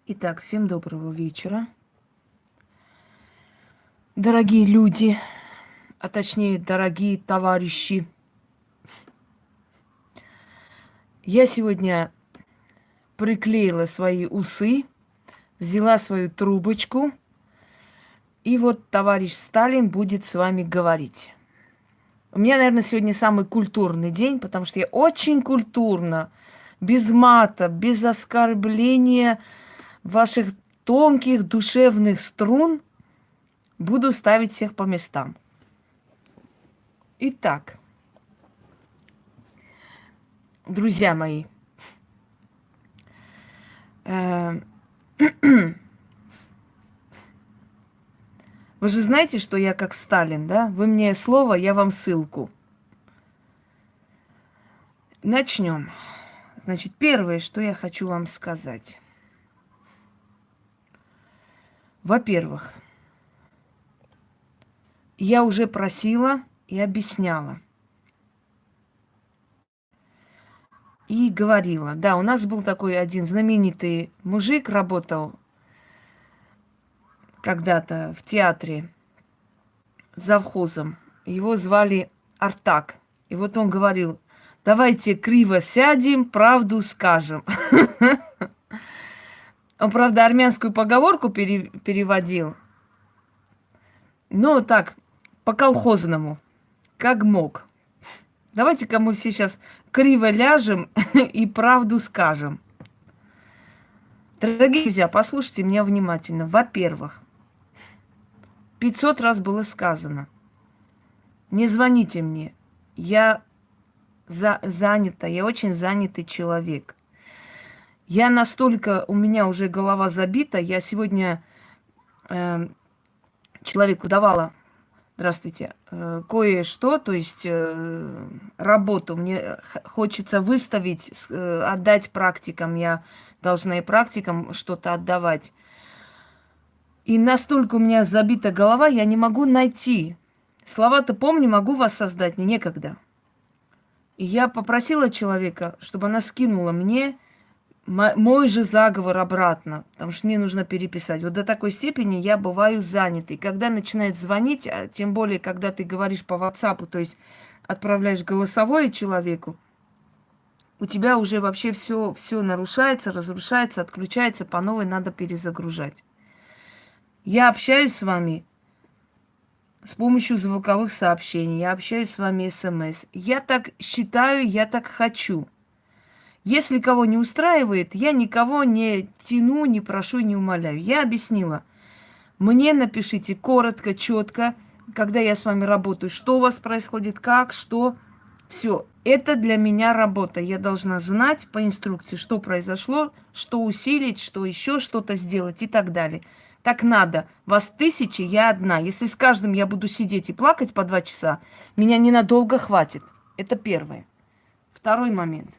Итак, всем доброго вечера. Дорогие люди, а точнее, дорогие товарищи. Я сегодня приклеила свои усы, взяла свою трубочку, и вот товарищ Сталин будет с вами говорить. У меня, наверное, сегодня самый культурный день, потому что я очень культурно, без мата, без оскорбления ваших тонких душевных струн буду ставить всех по местам. Итак, друзья мои, вы же знаете, что я как Сталин, да? Вы мне слово, я вам ссылку. Начнем. Значит, первое, что я хочу вам сказать. Во-первых, я уже просила и объясняла. И говорила. Да, у нас был такой один знаменитый мужик, работал когда-то в театре завхозом. Его звали Артак. И вот он говорил: давайте криво сядем, правду скажем. Он, правда, армянскую поговорку переводил. Но так, по-колхозному, как мог. Давайте-ка мы все сейчас криво ляжем и правду скажем. Дорогие друзья, послушайте меня внимательно. Во-первых, 500 раз было сказано: не звоните мне, я занята, я очень занятый человек. Я настолько, у меня уже голова забита, я сегодня человеку давала, здравствуйте, кое-что, то есть работу мне хочется выставить, отдать практикам, я должна и практикам что-то отдавать. И настолько у меня забита голова, я не могу найти. Слова-то помню, могу воссоздать, мне некогда. И я попросила человека, чтобы она скинула мне мой же заговор обратно, потому что мне нужно переписать. Вот до такой степени я бываю занятый. Когда начинает звонить, а тем более, когда ты говоришь по WhatsApp, то есть отправляешь голосовое человеку, у тебя уже вообще все нарушается, разрушается, отключается, по новой надо перезагружать. Я общаюсь с вами с помощью звуковых сообщений, я общаюсь с вами СМС. Я так считаю, я так хочу. Если кого не устраивает, я никого не тяну, не прошу, не умоляю. Я объяснила. Мне напишите коротко, четко, когда я с вами работаю, что у вас происходит, как, что. Все. Это для меня работа. Я должна знать по инструкции, что произошло, что усилить, что еще что-то сделать и так далее. Так надо. Вас 1000, я одна. Если с каждым я буду сидеть и плакать по 2 часа, меня ненадолго хватит. Это первое. Второй момент.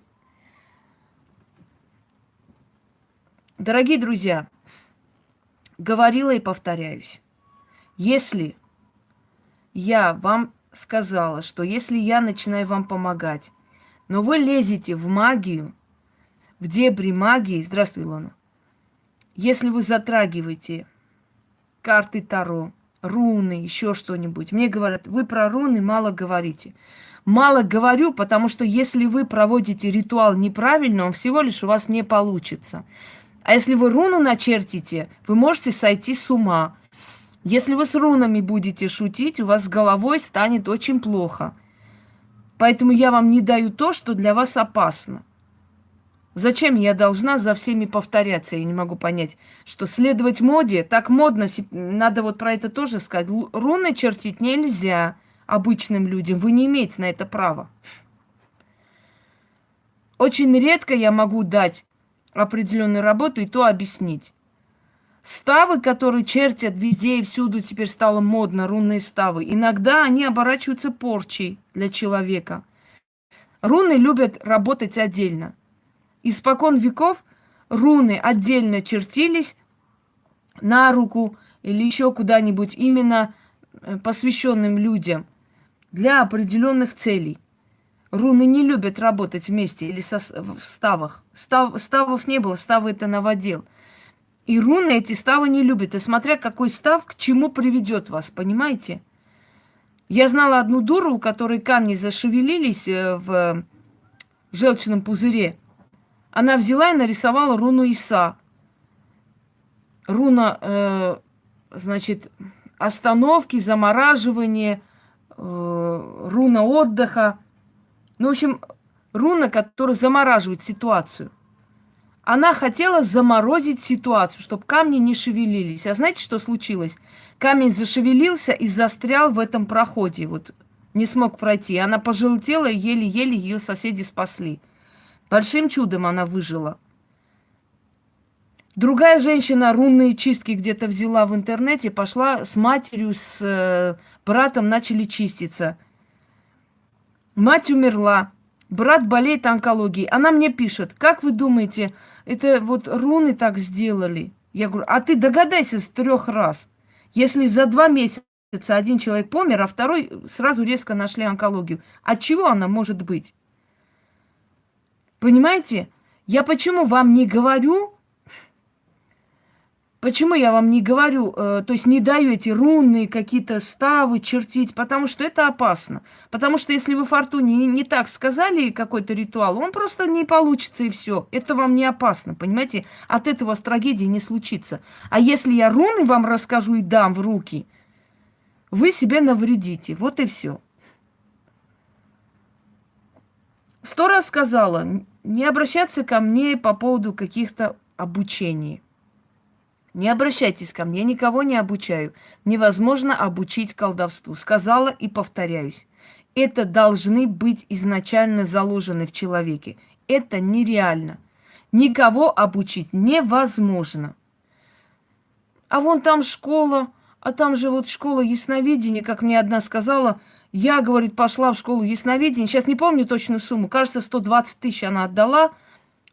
Дорогие друзья, говорила и повторяюсь. Если я вам сказала, что если я начинаю вам помогать, но вы лезете в магию, в дебри магии, здравствуй, Илона, если вы затрагиваете карты Таро, руны, еще что-нибудь, мне говорят: вы про руны мало говорите. Мало говорю, потому что если вы проводите ритуал неправильно, он всего лишь у вас не получится. А если вы руну начертите, вы можете сойти с ума. Если вы с рунами будете шутить, у вас с головой станет очень плохо. Поэтому я вам не даю то, что для вас опасно. Зачем я должна за всеми повторяться? Я не могу понять, что следовать моде, так модно, надо вот про это тоже сказать. Руны чертить нельзя обычным людям, вы не имеете на это права. Очень редко я могу дать определенную работу и то объяснить. Ставы, которые чертят везде и всюду, теперь стало модно, рунные ставы, иногда они оборачиваются порчей для человека. Руны любят работать отдельно. Испокон веков руны отдельно чертились на руку или еще куда-нибудь, именно посвященным людям для определенных целей. Руны не любят работать вместе или в ставах. Ставов не было, ставы это новодел. И руны эти ставы не любят. И смотря какой став к чему приведет вас, понимаете? Я знала одну дуру, у которой камни зашевелились в желчном пузыре. Она взяла и нарисовала руну Иса. Руна, значит, остановки, замораживания, руна отдыха. Ну, в общем, руна, которая замораживает ситуацию. Она хотела заморозить ситуацию, чтобы камни не шевелились. А знаете, что случилось? Камень зашевелился и застрял в этом проходе. Вот не смог пройти. Она пожелтела, и еле-еле ее соседи спасли. Большим чудом она выжила. Другая женщина рунные чистки где-то взяла в интернете, пошла с матерью, с братом, начали чиститься. Мать умерла. Брат болеет онкологией. Она мне пишет: как вы думаете, это вот руны так сделали? Я говорю: а ты догадайся с 3 раз. Если за 2 месяца один человек помер, а второй сразу резко нашли онкологию. От чего она может быть? Понимаете? Я почему вам не говорю, почему я вам не говорю, то есть не даю эти рунные какие-то ставы чертить, потому что это опасно. Потому что если вы Фортуне не так сказали какой-то ритуал, он просто не получится и все. Это вам не опасно, понимаете? От этого с трагедией не случится. А если я руны вам расскажу и дам в руки, вы себе навредите. Вот и все. 100 раз сказала, не обращаться ко мне по поводу каких-то обучений. Не обращайтесь ко мне, я никого не обучаю. Невозможно обучить колдовству. Сказала и повторяюсь. Это должны быть изначально заложены в человеке. Это нереально. Никого обучить невозможно. А вон там школа, а там же вот школа ясновидения, как мне одна сказала. Я, говорит, пошла в школу ясновидения. Сейчас не помню точную сумму. Кажется, 120 тысяч она отдала.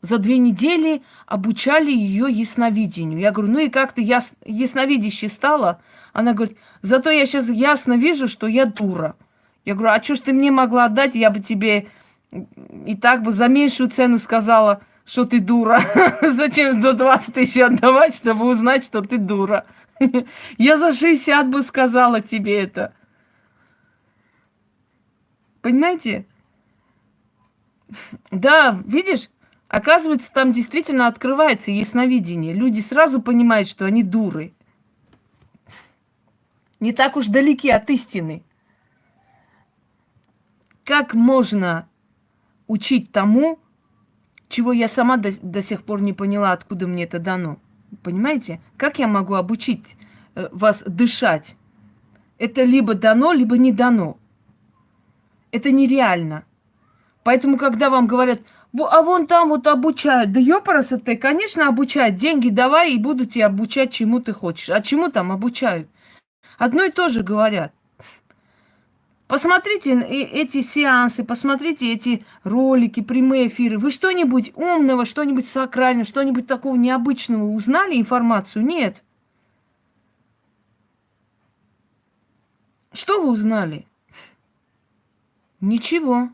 За 2 недели обучали ее ясновидению. Я говорю: ну и как ты ясновидящей стала? Она говорит: зато я сейчас ясно вижу, что я дура. Я говорю: а что ж ты мне могла отдать? Я бы тебе и так бы за меньшую цену сказала, что ты дура. Зачем 120 тысяч отдавать, чтобы узнать, что ты дура? Я за 60 бы сказала тебе это. Понимаете? Да, видишь? Оказывается, там действительно открывается ясновидение. Люди сразу понимают, что они дуры. Не так уж далеки от истины. Как можно учить тому, чего я сама до сих пор не поняла, откуда мне это дано? Понимаете? Как я могу обучить вас дышать? Это либо дано, либо не дано. Это нереально. Поэтому, когда вам говорят: а вон там вот обучают. Да ёпарасы ты, конечно, обучают. Деньги давай, и буду тебя обучать, чему ты хочешь. А чему там обучают? Одно и то же говорят. Посмотрите эти сеансы, посмотрите эти ролики, прямые эфиры. Вы что-нибудь умного, что-нибудь сакрального, что-нибудь такого необычного узнали информацию? Нет. Что вы узнали? Ничего.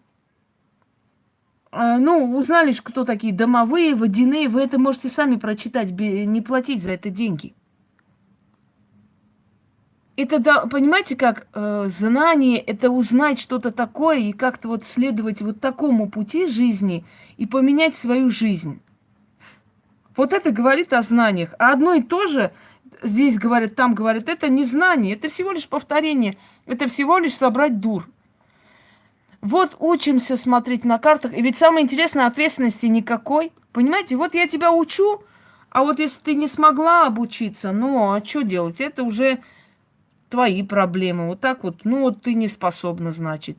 Ну, узнали, кто такие домовые, водяные. Вы это можете сами прочитать, не платить за это деньги. Это, понимаете, как знание, это узнать что-то такое и как-то вот следовать вот такому пути жизни и поменять свою жизнь. Вот это говорит о знаниях. А одно и то же, здесь говорят, там говорят, это не знание, это всего лишь повторение, это всего лишь собрать дур. Вот учимся смотреть на картах. И ведь самое интересное, ответственности никакой. Понимаете, вот я тебя учу, а вот если ты не смогла обучиться, ну, а что делать? Это уже твои проблемы. Вот так вот, ну, вот ты не способна, значит.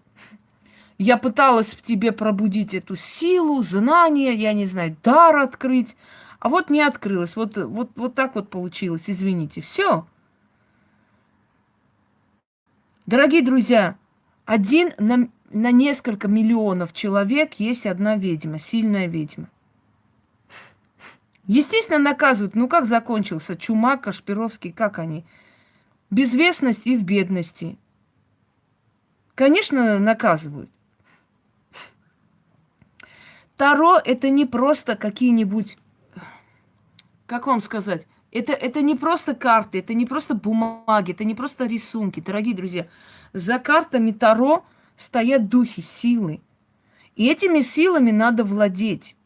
Я пыталась в тебе пробудить эту силу, знания, я не знаю, дар открыть, а вот не открылось. Вот так вот получилось, извините. Все. Дорогие друзья, на несколько миллионов человек есть одна ведьма, сильная ведьма. Естественно, наказывают. Ну, как закончился Чумак, Кашпировский, как они? Безвестность и в бедности. Конечно, наказывают. Таро – это не просто какие-нибудь, как вам сказать, Это не просто карты, это не просто бумаги, это не просто рисунки, дорогие друзья. За картами Таро стоят духи, силы. И этими силами надо владеть.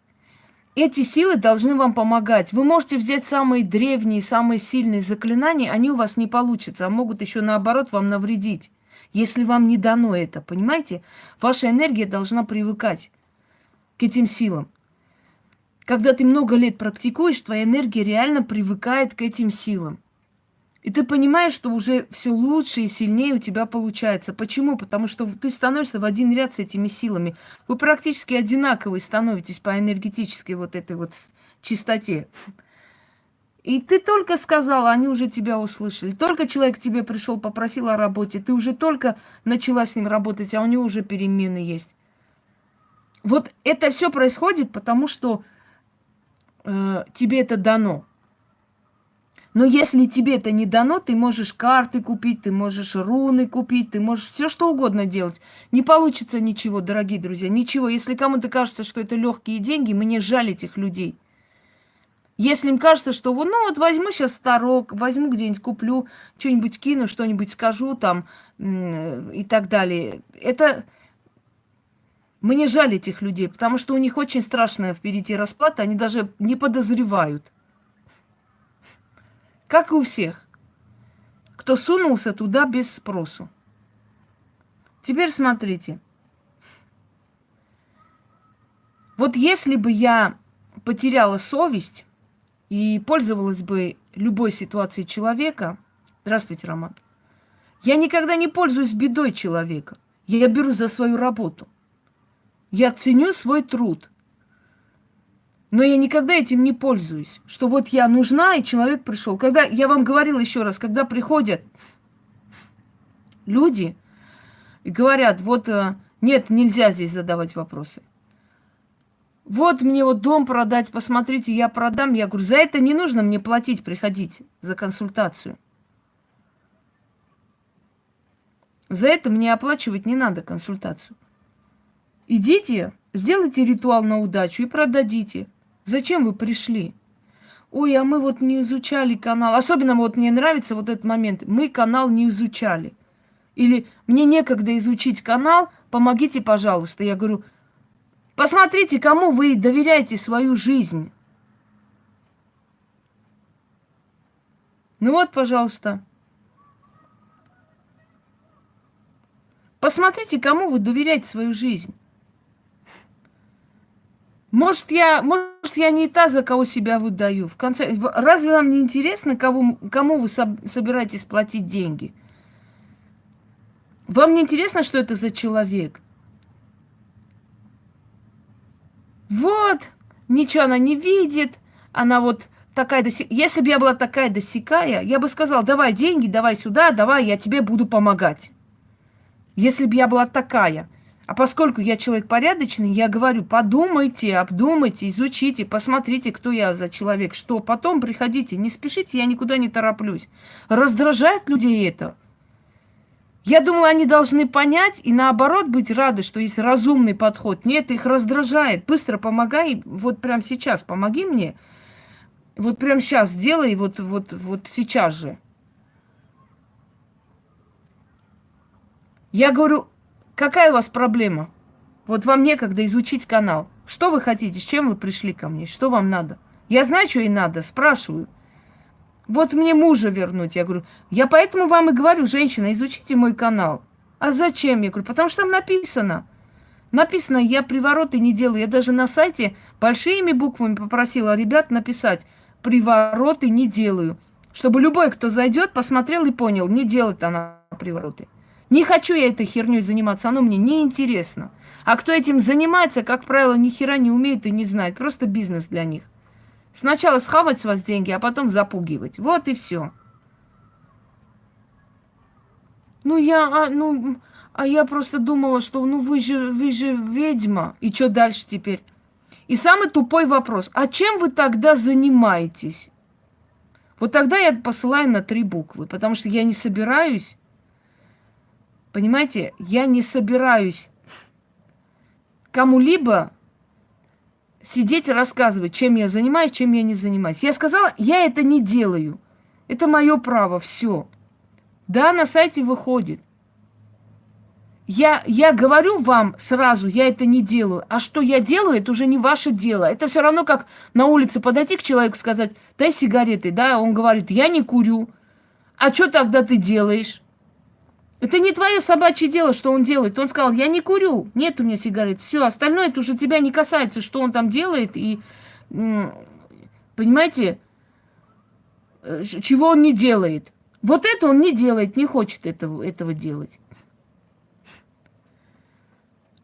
Эти силы должны вам помогать. Вы можете взять самые древние, самые сильные заклинания, они у вас не получатся, а могут еще наоборот вам навредить, если вам не дано это, понимаете? Ваша энергия должна привыкать к этим силам. Когда ты много лет практикуешь, твоя энергия реально привыкает к этим силам. И ты понимаешь, что уже все лучше и сильнее у тебя получается. Почему? Потому что ты становишься в один ряд с этими силами. Вы практически одинаковые становитесь по энергетической вот этой вот чистоте. И ты только сказала, они уже тебя услышали. Только человек к тебе пришел, попросил о работе, ты уже только начала с ним работать, а у него уже перемены есть. Вот это все происходит, потому что тебе это дано. Но если тебе это не дано, ты можешь карты купить, ты можешь руны купить, ты можешь все что угодно делать. Не получится ничего, дорогие друзья, ничего. Если кому-то кажется, что это легкие деньги, мне жаль этих людей. Если им кажется, что ну вот возьму сейчас старок, возьму где-нибудь, куплю, что-нибудь кину, что-нибудь скажу там и так далее. Это мне жаль этих людей, потому что у них очень страшная впереди расплата, они даже не подозревают. Как и у всех, кто сунулся туда без спросу. Теперь смотрите. Вот если бы я потеряла совесть и пользовалась бы любой ситуацией человека... Здравствуйте, Роман. Я никогда не пользуюсь бедой человека. Я беру за свою работу. Я ценю свой труд. Но я никогда этим не пользуюсь. Что вот я нужна, и человек пришел. Когда, я вам говорила еще раз, когда приходят люди и говорят, вот нет, нельзя здесь задавать вопросы. Вот мне вот дом продать, посмотрите, я продам. Я говорю, за это не нужно мне платить, приходить за консультацию. За это мне оплачивать не надо консультацию. Идите, сделайте ритуал на удачу и продадите. Зачем вы пришли? Ой, а мы вот не изучали канал. Особенно вот мне нравится вот этот момент. Мы канал не изучали. Или мне некогда изучить канал, помогите, пожалуйста. Я говорю, посмотрите, кому вы доверяете свою жизнь. Ну вот, пожалуйста. Посмотрите, кому вы доверяете свою жизнь. Может, я не та, за кого себя выдаю. В конце, разве вам не интересно, кому вы собираетесь платить деньги? Вам не интересно, что это за человек? Вот, ничего она не видит, она вот такая Если бы я была такая досекая, я бы сказала, давай деньги, давай сюда, давай, я тебе буду помогать. Если бы я была такая. А поскольку я человек порядочный, я говорю, подумайте, обдумайте, изучите, посмотрите, кто я за человек, что. Потом приходите, не спешите, я никуда не тороплюсь. Раздражает людей это. Я думала, они должны понять и наоборот быть рады, что есть разумный подход. Нет, их раздражает. Быстро помогай, вот прямо сейчас помоги мне. Вот прямо сейчас сделай, вот сейчас же. Я говорю, какая у вас проблема? Вот вам некогда изучить канал. Что вы хотите? С чем вы пришли ко мне? Что вам надо? Я знаю, что ей надо. Спрашиваю. Вот мне мужа вернуть. Я говорю, я поэтому вам и говорю, женщина, изучите мой канал. А зачем? Я говорю, потому что там написано. Написано, я привороты не делаю. Я даже на сайте большими буквами попросила ребят написать, привороты не делаю. Чтобы любой, кто зайдет, посмотрел и понял, не делает она привороты. Не хочу я этой херней заниматься, оно мне не интересно. А кто этим занимается, как правило, ни хера не умеет и не знает. Просто бизнес для них. Сначала схавать с вас деньги, а потом запугивать. Вот и все. Я просто думала, что вы же ведьма. И что дальше теперь? И самый тупой вопрос. А чем вы тогда занимаетесь? Вот тогда я посылаю на 3 буквы, потому что я не собираюсь, понимаете, я не собираюсь кому-либо сидеть и рассказывать, чем я занимаюсь, чем я не занимаюсь. Я сказала, я это не делаю. Это мое право, все. Да, на сайте выходит. Я говорю вам сразу, я это не делаю. А что я делаю, это уже не ваше дело. Это все равно, как на улице подойти к человеку и сказать, дай сигареты, да? Он говорит, я не курю. А что тогда ты делаешь? Это не твое собачье дело, что он делает. Он сказал, я не курю, нет у меня сигарет. Все, остальное это уже тебя не касается, что он там делает. И, понимаете, чего он не делает. Вот это он не делает, не хочет этого делать.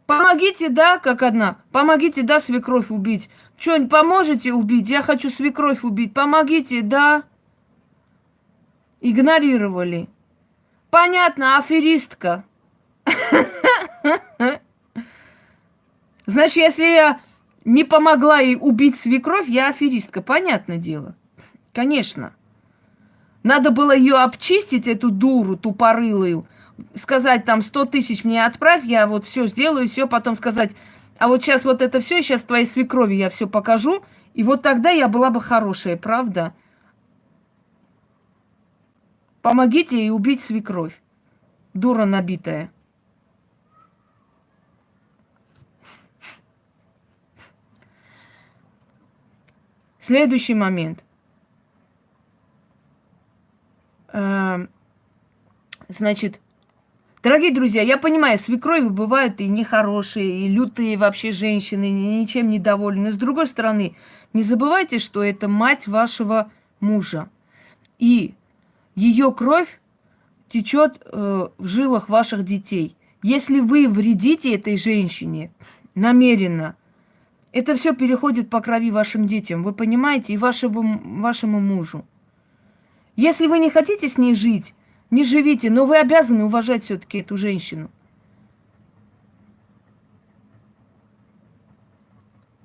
Помогите, да, как одна. Помогите, да, свекровь убить. Что, поможете убить? Я хочу свекровь убить. Помогите, да. Игнорировали. Понятно, аферистка. Значит, если я не помогла ей убить свекровь, я аферистка. Понятное дело. Конечно. Надо было ее обчистить, эту дуру тупорылую. Сказать там 100 тысяч мне отправь, я вот все сделаю, все, потом сказать, а вот сейчас вот это все, сейчас твоей свекрови я все покажу, и вот тогда я была бы хорошая, правда? Помогите ей убить свекровь, дура набитая. Следующий момент. Значит, дорогие друзья, я понимаю, свекрови бывают и нехорошие, и лютые вообще женщины, ничем не довольны. Но с другой стороны, не забывайте, что это мать вашего мужа. И ее кровь течет в жилах ваших детей. Если вы вредите этой женщине намеренно, это все переходит по крови вашим детям, вы понимаете, и вашему мужу. Если вы не хотите с ней жить, не живите, но вы обязаны уважать все-таки эту женщину.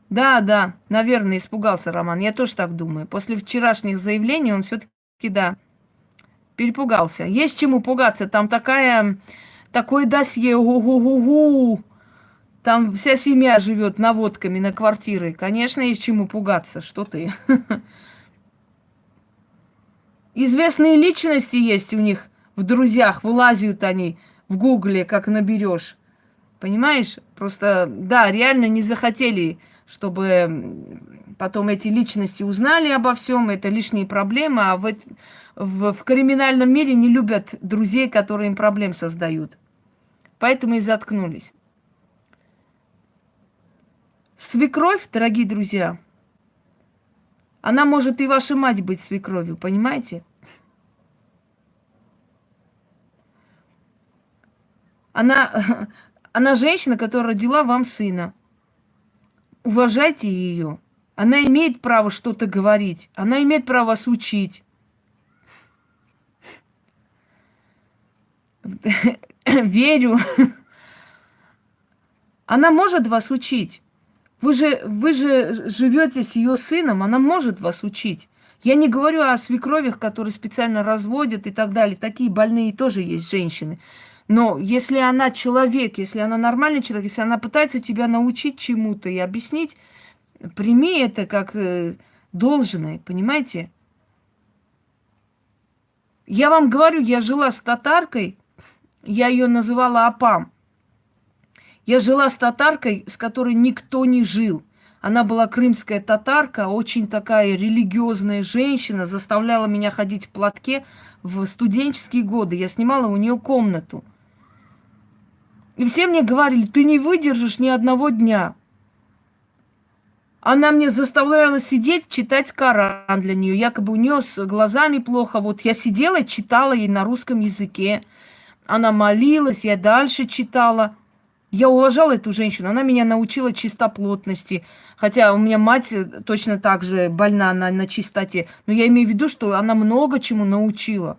Да, наверное, испугался Роман. Я тоже так думаю. После вчерашних заявлений он все-таки, да, перепугался. Есть чему пугаться. Там такое досье. У-гу-гу-гу. Там вся семья живет наводками на квартиры. Конечно, есть чему пугаться. Что ты? Известные личности есть у них в друзьях. Вылазят они в гугле, как наберешь. Понимаешь? Просто, да, реально не захотели, чтобы потом эти личности узнали обо всем. Это лишние проблемы. А в криминальном мире не любят друзей, которые им проблем создают. Поэтому и заткнулись. Свекровь, дорогие друзья, она может и ваша мать быть свекровью, понимаете? Она женщина, которая родила вам сына. Уважайте ее. Она имеет право что-то говорить. Она имеет право вас учить. Верю. Она может вас учить. Вы же живете с ее сыном, она может вас учить. Я не говорю о свекровях, которые специально разводят и так далее. Такие больные тоже есть женщины. Но если она человек, если она нормальный человек, если она пытается тебя научить чему-то и объяснить, прими это как должное, понимаете? Я вам говорю, я жила с татаркой, я ее называла Апам. Я жила с татаркой, с которой никто не жил. Она была крымская татарка, очень такая религиозная женщина, заставляла меня ходить в платке в студенческие годы. Я снимала у нее комнату. И все мне говорили, ты не выдержишь ни одного дня. Она мне заставляла сидеть, читать Коран для нее. Якобы у нее с глазами плохо. Вот я сидела, читала ей на русском языке. Она молилась, я дальше читала. Я уважала эту женщину, она меня научила чистоплотности. Хотя у меня мать точно так же больна на чистоте. Но я имею в виду, что она много чему научила.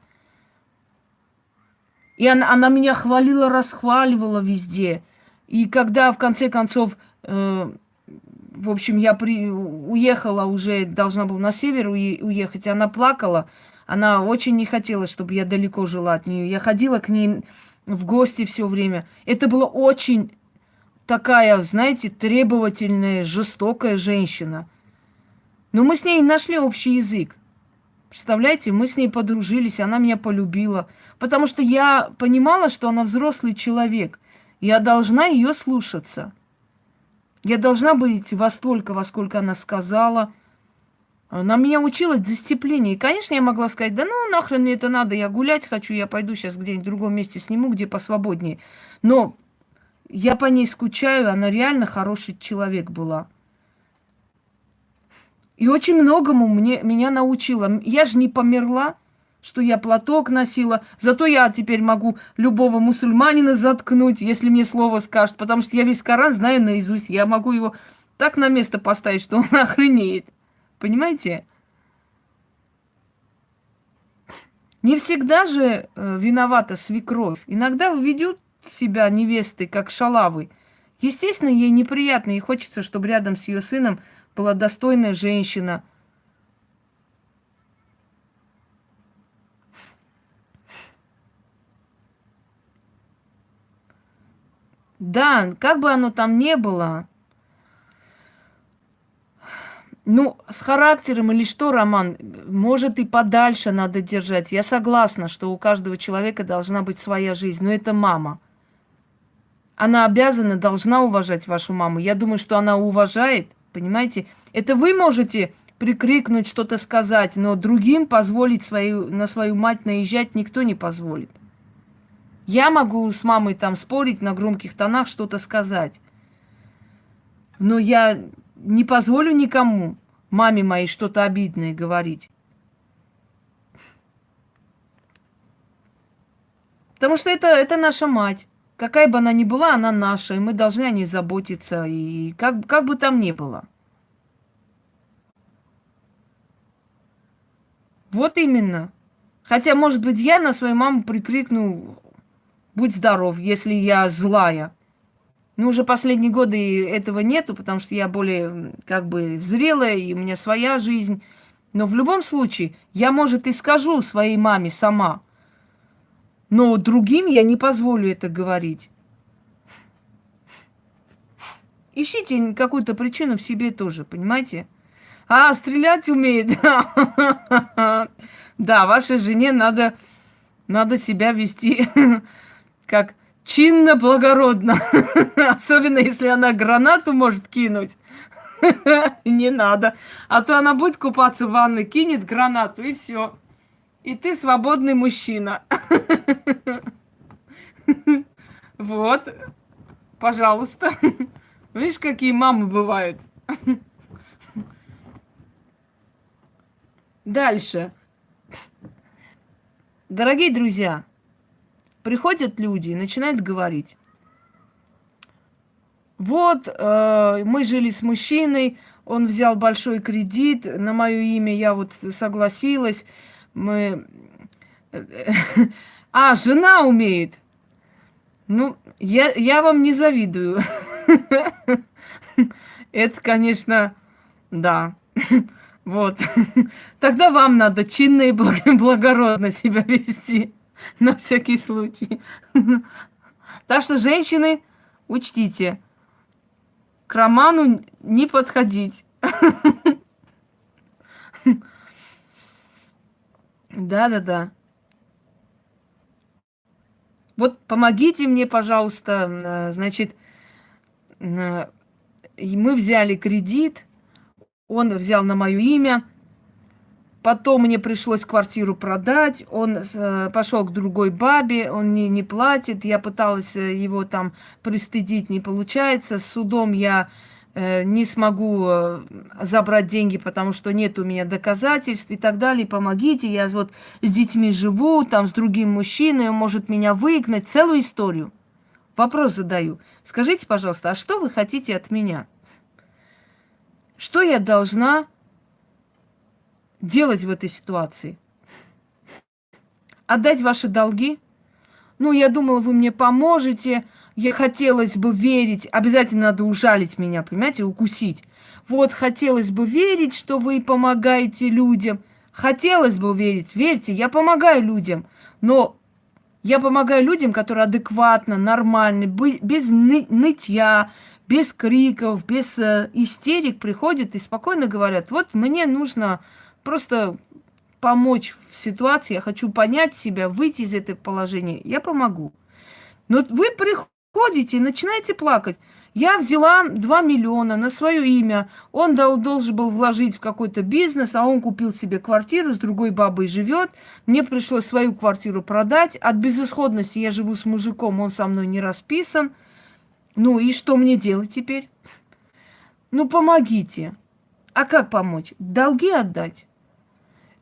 И она меня хвалила, расхваливала везде. И когда, в конце концов, в общем, я уехала уже, должна была на север уехать, она плакала. Она очень не хотела, чтобы я далеко жила от нее. Я ходила к ней в гости все время. Это было очень, такая, знаете, требовательная, жестокая женщина. Но мы с ней нашли общий язык. Представляете, мы с ней подружились, она меня полюбила. Потому что я понимала, что она взрослый человек. Я должна ее слушаться. Я должна быть во столько, во сколько она сказала. Она меня учила дисциплине. И, конечно, я могла сказать, да ну нахрен мне это надо, я гулять хочу, я пойду сейчас где-нибудь в другом месте сниму, где посвободнее. Но я по ней скучаю, она реально хороший человек была. И очень многому меня научила. Я же не померла, что я платок носила. Зато я теперь могу любого мусульманина заткнуть, если мне слово скажет. Потому что я весь Коран знаю наизусть. Я могу его так на место поставить, что он охренеет. Понимаете? Не всегда же виновата свекровь. Иногда ведут себя невесты, как шалавы. Естественно, ей неприятно, и хочется, чтобы рядом с ее сыном была достойная женщина. Да, как бы оно там ни было, ну, с характером или что, Роман, может и подальше надо держать. Я согласна, что у каждого человека должна быть своя жизнь, но это мама. Она обязана, должна уважать вашу маму. Я думаю, что она уважает, понимаете? Это вы можете прикрикнуть, что-то сказать, но другим позволить на свою мать наезжать никто не позволит. Я могу с мамой там спорить, на громких тонах что-то сказать. Но я не позволю никому, маме моей, что-то обидное говорить. Потому что это наша мать. Какая бы она ни была, она наша, и мы должны о ней заботиться, и как бы там ни было. Вот именно. Хотя, может быть, я на свою маму прикрикну: будь здоров, если я злая. Но уже последние годы этого нету, потому что я более как бы зрелая, и у меня своя жизнь. Но в любом случае, я, может, и скажу своей маме сама, но другим я не позволю это говорить. Ищите какую-то причину в себе тоже, понимаете? А, стрелять умеет. Да, вашей жене надо себя вести как чинно, благородно. Особенно, если она гранату может кинуть. Не надо. А то она будет купаться в ванной, кинет гранату, и все. И ты свободный мужчина. Вот. Пожалуйста. Видишь, какие мамы бывают. Дальше. Дорогие друзья, приходят люди и начинают говорить. Вот, мы жили с мужчиной, он взял большой кредит, на мое имя я вот согласилась. А, жена умеет. Ну, я вам не завидую. Это, конечно, да. Вот. Тогда вам надо чинно и благородно себя вести. На всякий случай. Так что, женщины, учтите. К Роману не подходить. Да. Вот помогите мне, пожалуйста. Значит, мы взяли кредит, он взял на мое имя. Потом мне пришлось квартиру продать, он пошел к другой бабе, он не платит, я пыталась его там пристыдить, не получается, с судом я не смогу забрать деньги, потому что нет у меня доказательств и так далее, помогите, я вот с детьми живу, там с другим мужчиной, он может меня выгнать, целую историю. Вопрос задаю, скажите, пожалуйста, а что вы хотите от меня? Что я должна делать в этой ситуации? Отдать ваши долги? Ну, я думала, вы мне поможете. Я хотелось бы верить. Обязательно надо ужалить меня, понимаете, укусить. Вот, хотелось бы верить, что вы помогаете людям. Хотелось бы верить. Верьте, я помогаю людям. Но Я помогаю людям, которые адекватно, нормально, без нытья, без криков, без истерик приходят и спокойно говорят, вот мне нужно просто помочь в ситуации, я хочу понять себя, выйти из этого положения, я помогу. Но вы приходите и начинаете плакать. Я взяла 2 миллиона на свое имя. Он должен был вложить в какой-то бизнес, а он купил себе квартиру, с другой бабой живет. Мне пришлось свою квартиру продать. От безысходности я живу с мужиком, он со мной не расписан. Ну и что мне делать теперь? Ну помогите. А как помочь? Долги отдать?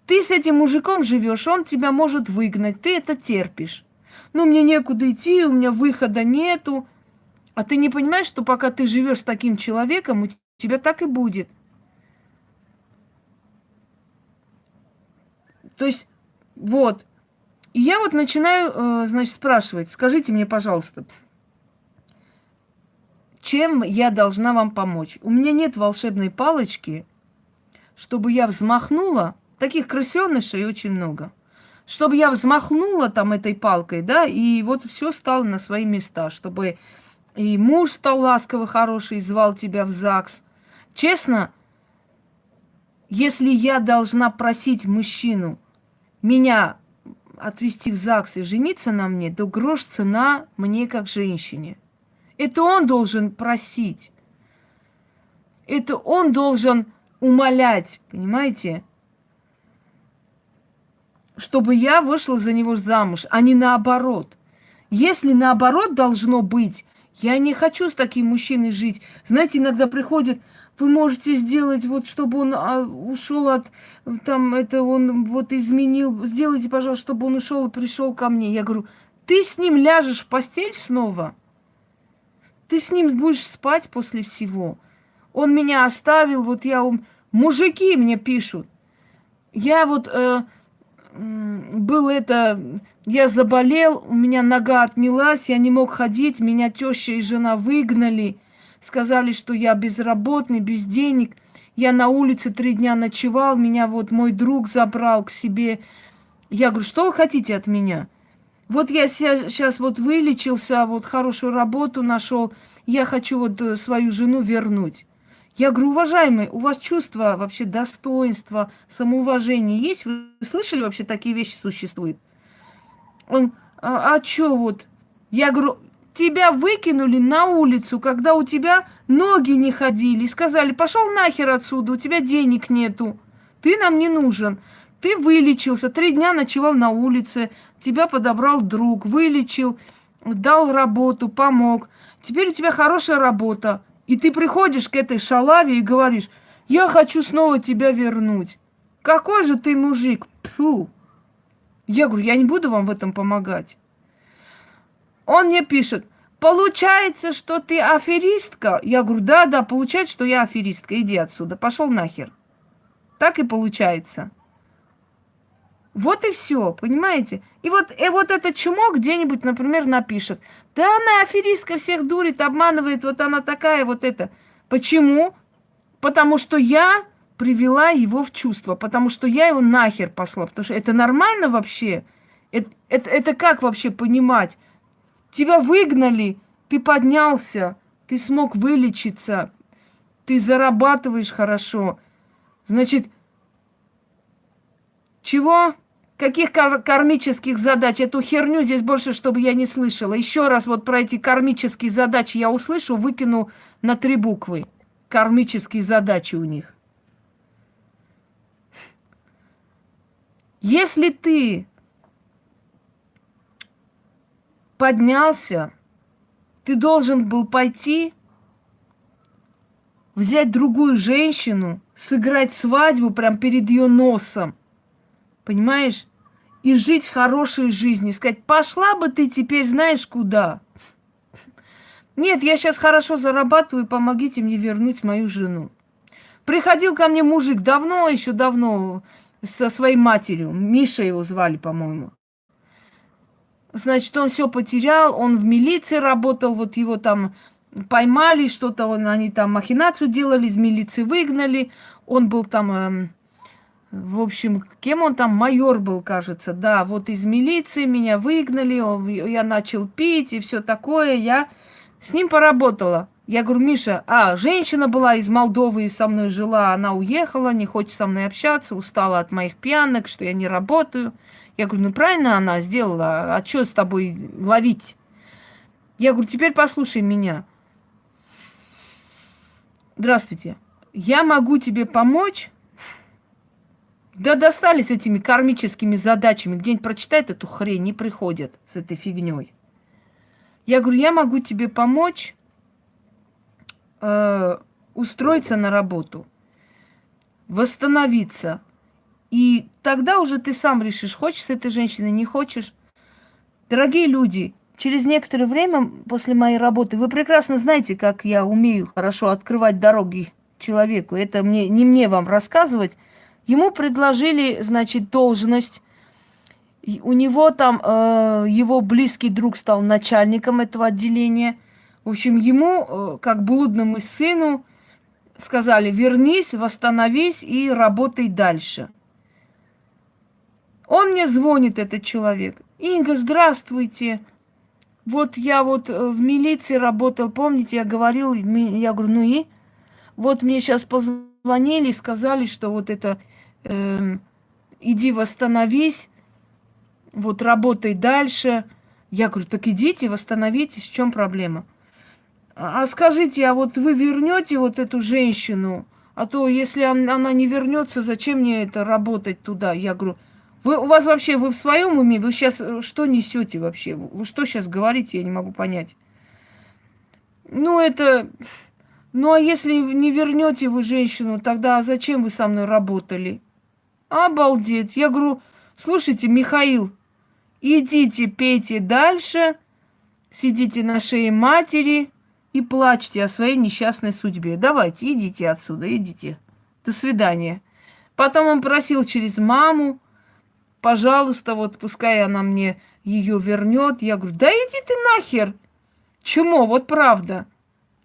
Ты с этим мужиком живешь, он тебя может выгнать, ты это терпишь. Ну, мне некуда идти, у меня выхода нету. А ты не понимаешь, что пока ты живешь с таким человеком, у тебя так и будет. То есть, вот. И я вот начинаю, значит, спрашивать, скажите мне, пожалуйста, чем я должна вам помочь? У меня нет волшебной палочки, чтобы я взмахнула. Таких крысенышей очень много. Чтобы я взмахнула там этой палкой, да, и вот все стало на свои места, чтобы и муж стал ласковый, хороший, звал тебя в ЗАГС. Честно, если я должна просить мужчину меня отвезти в ЗАГС и жениться на мне, то грош цена мне как женщине. Это он должен просить. Это он должен умолять, понимаете? Чтобы я вышла за него замуж, а не наоборот. Если наоборот должно быть, я не хочу с таким мужчиной жить. Знаете, иногда приходят, вы можете сделать, вот, чтобы он ушел от, там, это он вот изменил, сделайте, пожалуйста, чтобы он ушел и пришел ко мне. Я говорю, ты с ним ляжешь в постель снова? Ты с ним будешь спать после всего? Он меня оставил, вот я... Мужики мне пишут. Я вот... был это, я заболел, у меня нога отнялась, я не мог ходить, меня теща и жена выгнали, сказали, что я безработный, без денег. Я на улице 3 дня ночевал, меня вот мой друг забрал к себе. Я говорю, что вы хотите от меня? Вот я сейчас вот вылечился, вот хорошую работу нашел, я хочу вот свою жену вернуть. Я говорю, уважаемый, у вас чувство вообще достоинства, самоуважения есть? Вы слышали, вообще такие вещи существуют? Он, а чё вот? Я говорю, тебя выкинули на улицу, когда у тебя ноги не ходили. Сказали, пошел нахер отсюда, у тебя денег нету. Ты нам не нужен. Ты вылечился, 3 дня ночевал на улице, тебя подобрал друг, вылечил, дал работу, помог. Теперь у тебя хорошая работа. И ты приходишь к этой шалаве и говоришь, я хочу снова тебя вернуть. Какой же ты мужик? Фу. Я говорю, я не буду вам в этом помогать. Он мне пишет, получается, что ты аферистка? Я говорю, да, получается, что я аферистка. Иди отсюда, пошел нахер. Так и получается. Вот и все, понимаете? И вот этот чумок где-нибудь, например, напишет. Да она аферистка, всех дурит, обманывает, вот она такая, вот это. Почему? Потому что я привела его в чувство, потому что я его нахер послала. Потому что это нормально вообще? Это как вообще понимать? Тебя выгнали, ты поднялся, ты смог вылечиться, ты зарабатываешь хорошо. Значит, чего? Каких кармических задач? Эту херню здесь больше, чтобы я не слышала. Еще раз вот про эти кармические задачи я услышу, выкину на 3 буквы. Кармические задачи у них. Если ты поднялся, ты должен был пойти, взять другую женщину, сыграть свадьбу прямо перед ее носом. Понимаешь? И жить хорошей жизнью. Сказать, пошла бы ты теперь знаешь куда. Нет, я сейчас хорошо зарабатываю, помогите мне вернуть мою жену. Приходил ко мне мужик давно, еще давно, со своей матерью. Миша его звали, по-моему. Значит, он все потерял, он в милиции работал, вот его там поймали, что-то они там махинацию делали, из милиции выгнали. Он был там... В общем, кем он там, майор был, кажется, да, вот из милиции меня выгнали, я начал пить и все такое, я с ним поработала. Я говорю, Миша, женщина была из Молдовы и со мной жила, она уехала, не хочет со мной общаться, устала от моих пьянок, что я не работаю. Я говорю, ну правильно она сделала, а что с тобой ловить? Я говорю, теперь послушай меня. Здравствуйте, я могу тебе помочь. Да достали с этими кармическими задачами. Где-нибудь прочитает эту хрень, не приходят с этой фигней. Я говорю, я могу тебе помочь устроиться на работу, восстановиться. И тогда уже ты сам решишь, хочешь с этой женщиной, не хочешь. Дорогие люди, через некоторое время после моей работы, вы прекрасно знаете, как я умею хорошо открывать дороги человеку. Это не мне вам рассказывать. Ему предложили, значит, должность. И у него там его близкий друг стал начальником этого отделения. В общем, ему, как блудному сыну, сказали, вернись, восстановись и работай дальше. Он мне звонит, этот человек. Инга, здравствуйте. Вот я вот в милиции работал, помните, я говорил, я говорю, ну и? Вот мне сейчас позвонили, сказали, что вот это, иди восстановись, вот работай дальше. Я говорю, так идите, восстановитесь, в чем проблема? А скажите, а вот вы вернете вот эту женщину? А то если она не вернется, зачем мне это работать туда? Я говорю, у вас вообще, вы в своем уме? Вы сейчас что несете вообще? Вы что сейчас говорите, я не могу понять. Ну а если не вернете вы женщину, тогда зачем вы со мной работали? Обалдеть. Я говорю, слушайте, Михаил, идите, пейте дальше, сидите на шее матери и плачьте о своей несчастной судьбе. Давайте, идите отсюда, идите. До свидания. Потом он просил через маму, пожалуйста, вот пускай она мне ее вернет. Я говорю, да иди ты нахер. Чмо, вот правда.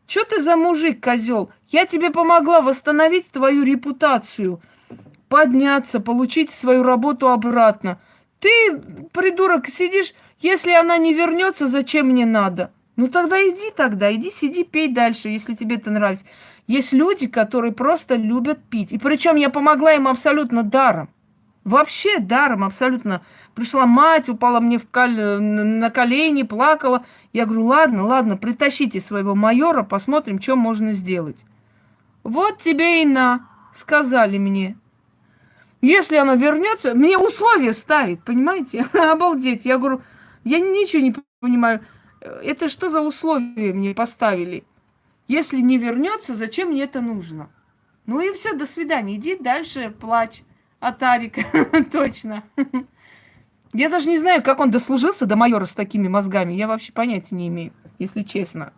Что ты за мужик, козел? Я тебе помогла восстановить твою репутацию, подняться, получить свою работу обратно. Ты, придурок, сидишь, если она не вернется, зачем мне надо? Ну тогда, иди сиди, пей дальше, если тебе это нравится. Есть люди, которые просто любят пить. И причем я помогла им абсолютно даром. Вообще даром абсолютно. Пришла мать, упала мне на колени, плакала. Я говорю, ладно, притащите своего майора, посмотрим, что можно сделать. Вот тебе и на, сказали мне. Если она вернется, мне условия ставит, понимаете? Обалдеть. Я говорю, я ничего не понимаю. Это что за условия мне поставили? Если не вернется, зачем мне это нужно? Ну и все, до свидания. Иди дальше, плачь. А Тарик, точно. Я даже не знаю, как он дослужился до майора с такими мозгами. Я вообще понятия не имею, если честно.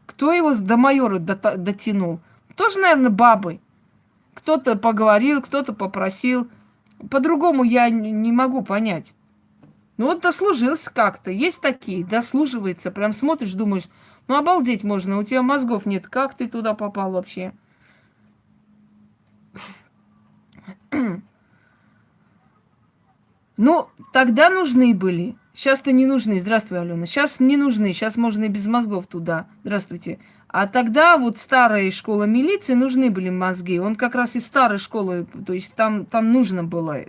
Кто его до майора дотянул? Тоже, наверное, бабы. Кто-то поговорил, кто-то попросил. По-другому я не могу понять. Ну вот дослужился как-то. Есть такие, дослуживается. Прям смотришь, думаешь, ну обалдеть можно, у тебя мозгов нет. Как ты туда попал вообще? Ну, тогда нужны были. Сейчас-то не нужны. Здравствуй, Алена. Сейчас не нужны. Сейчас можно и без мозгов туда. Здравствуйте. А тогда вот старая школа милиции нужны были мозги. Он как раз из старой школы, то есть там нужно было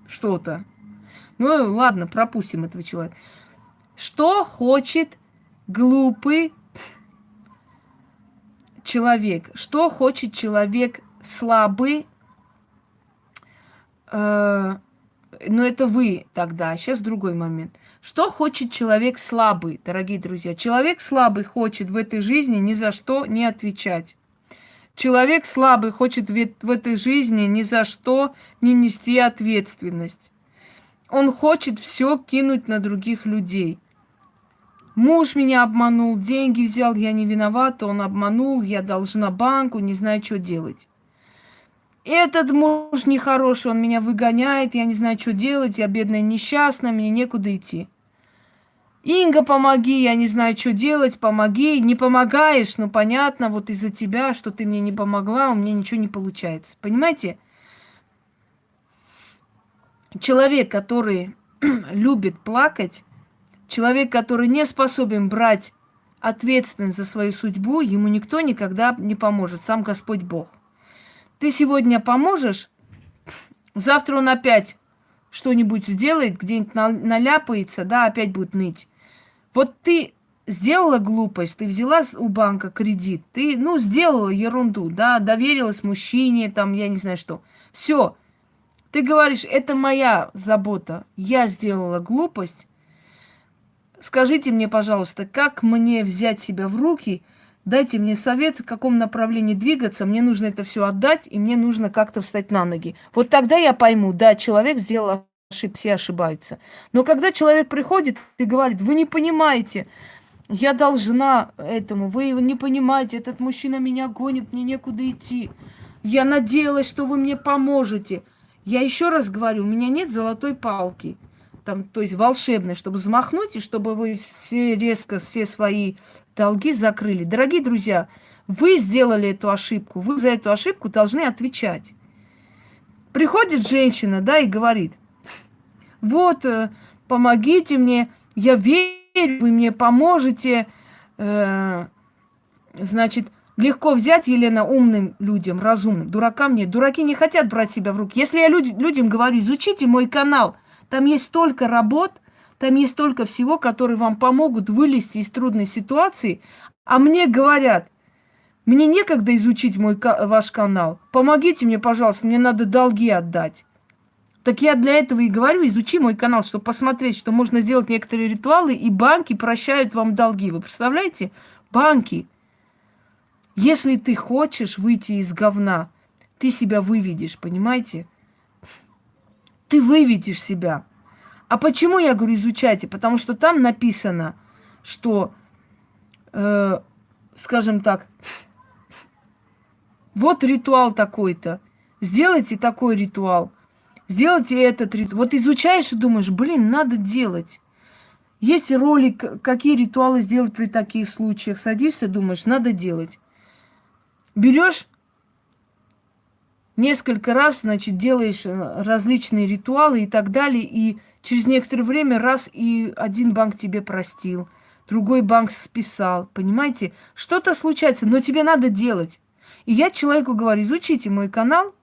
что-то. Ну, ладно, пропустим этого человека. Что хочет глупый человек? Что хочет человек слабый? Но это вы тогда, а сейчас другой момент. Что хочет человек слабый, дорогие друзья? Человек слабый хочет в этой жизни ни за что не отвечать. Человек слабый хочет в этой жизни ни за что не нести ответственность. Он хочет все кинуть на других людей. Муж меня обманул, деньги взял, я не виновата, он обманул, я должна банку, не знаю, что делать. Этот муж нехороший, он меня выгоняет, я не знаю, что делать, я бедная несчастная, мне некуда идти. Инга, помоги, я не знаю, что делать, помоги. Не помогаешь, ну понятно, вот из-за тебя, что ты мне не помогла, у меня ничего не получается. Понимаете? человек, который любит плакать, человек, который не способен брать ответственность за свою судьбу, ему никто никогда не поможет, сам Господь Бог. Ты сегодня поможешь, завтра он опять что-нибудь сделает, где-нибудь наляпается, да, опять будет ныть. Вот ты сделала глупость, ты взяла у банка кредит, ты, ну, сделала ерунду, да, доверилась мужчине, там, я не знаю что. Все, ты говоришь, это моя забота, я сделала глупость. Скажите мне, пожалуйста, как мне взять себя в руки? Дайте мне совет, в каком направлении двигаться. Мне нужно это все отдать, и мне нужно как-то встать на ноги. Вот тогда я пойму, да, человек сделал ошибку, все ошибаются. Но когда человек приходит и говорит, вы не понимаете, я должна этому, вы не понимаете, этот мужчина меня гонит, мне некуда идти. Я надеялась, что вы мне поможете. Я еще раз говорю, у меня нет золотой палки, там, то есть волшебной, чтобы взмахнуть, и чтобы вы все резко все свои долги закрыли. Дорогие друзья, вы сделали эту ошибку, вы за эту ошибку должны отвечать. Приходит женщина, да, и говорит, вот, помогите мне, я верю, вы мне поможете. Значит, легко взять, Елена, умным людям, разумным, дуракам нет. Дураки не хотят брать себя в руки. Если я людям говорю, изучите мой канал, там есть столько работ, там есть столько всего, которые вам помогут вылезти из трудной ситуации, а мне говорят, мне некогда изучить ваш канал, помогите мне, пожалуйста, мне надо долги отдать. Так я для этого и говорю, изучи мой канал, чтобы посмотреть, что можно сделать некоторые ритуалы, и банки прощают вам долги. Вы представляете? Банки. Если ты хочешь выйти из говна, ты себя выведешь, понимаете? Ты выведешь себя. А почему я говорю изучайте? Потому что там написано, что, скажем так, вот ритуал такой-то, сделайте такой ритуал. Сделайте этот ритуал. Вот изучаешь и думаешь, блин, надо делать. Есть ролик, какие ритуалы сделать при таких случаях. Садишься, думаешь, надо делать. Берешь несколько раз, значит, делаешь различные ритуалы и так далее. И через некоторое время раз и один банк тебе простил, другой банк списал. Понимаете? Что-то случается, но тебе надо делать. И я человеку говорю, изучите мой канал.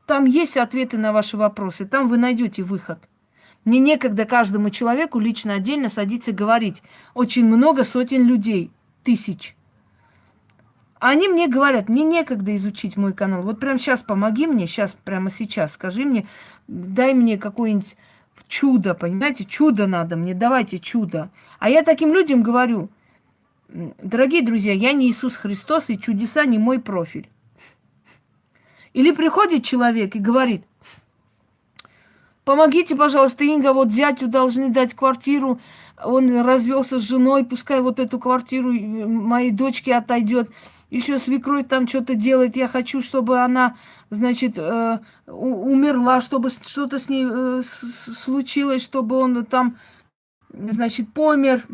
Там есть ответы на ваши вопросы, там вы найдете выход. Мне некогда каждому человеку лично отдельно садиться и говорить. Очень много сотен людей, тысяч. Они мне говорят, мне некогда изучить мой канал. Вот прямо сейчас помоги мне, сейчас, прямо сейчас, скажи мне, дай мне какое-нибудь чудо, понимаете? Чудо надо мне, давайте чудо. А я таким людям говорю, дорогие друзья, я не Иисус Христос, и чудеса не мой профиль. Или приходит человек и говорит, помогите, пожалуйста, Инга, вот зятю должны дать квартиру, он развелся с женой, пускай вот эту квартиру моей дочке отойдет. Еще свекровь там что-то делает, я хочу, чтобы она, значит, умерла, чтобы что-то с ней случилось, чтобы он там, значит, помер.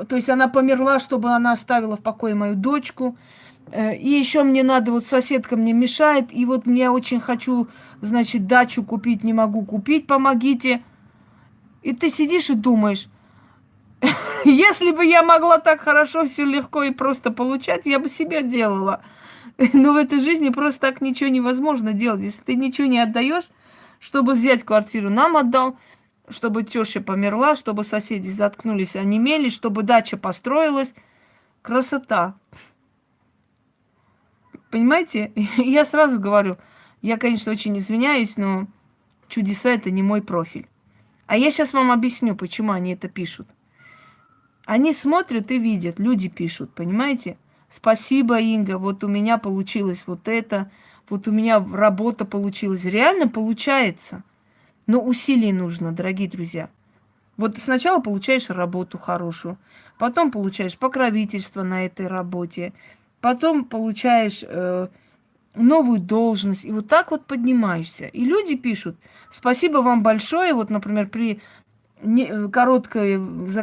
То есть она померла, чтобы она оставила в покое мою дочку. И еще мне надо, вот соседка мне мешает, и вот я очень хочу, значит, дачу купить, не могу купить, помогите. И ты сидишь и думаешь, если бы я могла так хорошо, все легко и просто получать, я бы себя делала. Но в этой жизни просто так ничего невозможно делать. Если ты ничего не отдаешь, чтобы взять квартиру, нам отдал, чтобы теща померла, чтобы соседи заткнулись, онемели, чтобы дача построилась. Красота. Понимаете? Я сразу говорю, я, конечно, очень извиняюсь, но чудеса – это не мой профиль. А я сейчас вам объясню, почему они это пишут. Они смотрят и видят, люди пишут, понимаете? Спасибо, Инга, вот у меня получилось вот это, вот у меня работа получилась. Реально получается. Но усилий нужно, дорогие друзья. Вот сначала получаешь работу хорошую, потом получаешь покровительство на этой работе, потом получаешь новую должность, и вот так вот поднимаешься. И люди пишут, спасибо вам большое, вот, например, за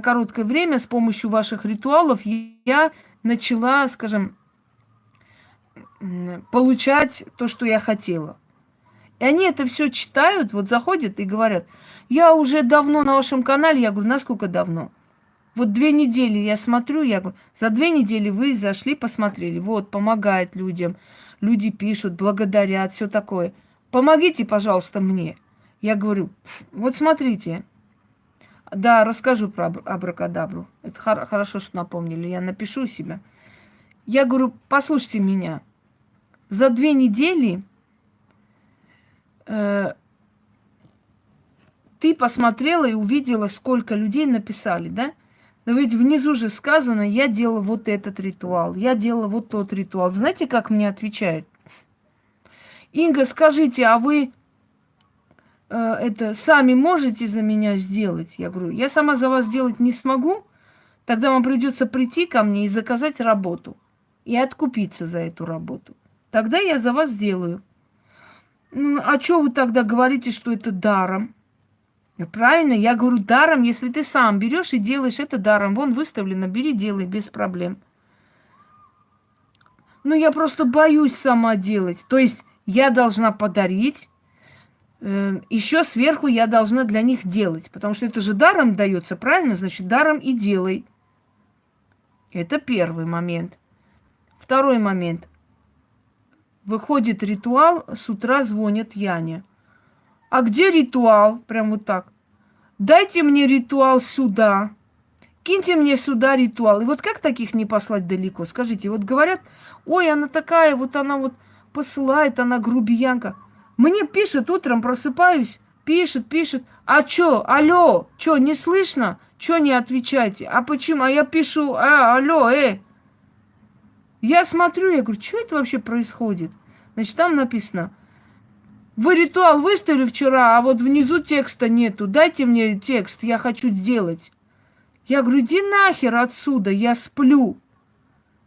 короткое время с помощью ваших ритуалов я начала, скажем, получать то, что я хотела. И они это все читают, вот заходят и говорят, я уже давно на вашем канале. Я говорю, насколько давно? Вот 2 недели я смотрю, я говорю, за 2 недели вы зашли, посмотрели. Вот, помогает людям. Люди пишут, благодарят, все такое. Помогите, пожалуйста, мне. Я говорю, вот смотрите. Да, расскажу про абракадабру. Это хорошо, что напомнили. Я напишу себя. Я говорю, послушайте меня. За 2 недели ты посмотрела и увидела, сколько людей написали, да? Но ведь внизу же сказано, я делала вот этот ритуал, я делала вот тот ритуал. Знаете, как мне отвечают? Инга, скажите, а вы это сами можете за меня сделать? Я говорю, я сама за вас сделать не смогу, тогда вам придется прийти ко мне и заказать работу. И откупиться за эту работу. Тогда я за вас сделаю. А что вы тогда говорите, что это даром? Правильно, я говорю даром, если ты сам берешь и делаешь это даром. Вон выставлено, бери, делай, без проблем. Ну, я просто боюсь сама делать. То есть я должна подарить, еще сверху я должна для них делать. Потому что это же даром дается, правильно? Значит, даром и делай. Это первый момент. Второй момент. Выходит ритуал, с утра звонит Яне. А где ритуал? Прям вот так. Дайте мне ритуал сюда. Киньте мне сюда ритуал. И вот как таких не послать далеко? Скажите, вот говорят, ой, она такая, вот она вот посылает, она грубиянка. Мне пишет, утром просыпаюсь, пишет. А чё, алло, чё, не слышно? Чё не отвечаете? А почему? А я пишу, алло, Я смотрю, я говорю, что это вообще происходит? Значит, там написано, вы ритуал выставили вчера, а вот внизу текста нету. Дайте мне текст, я хочу сделать. Я говорю, иди нахер отсюда, я сплю.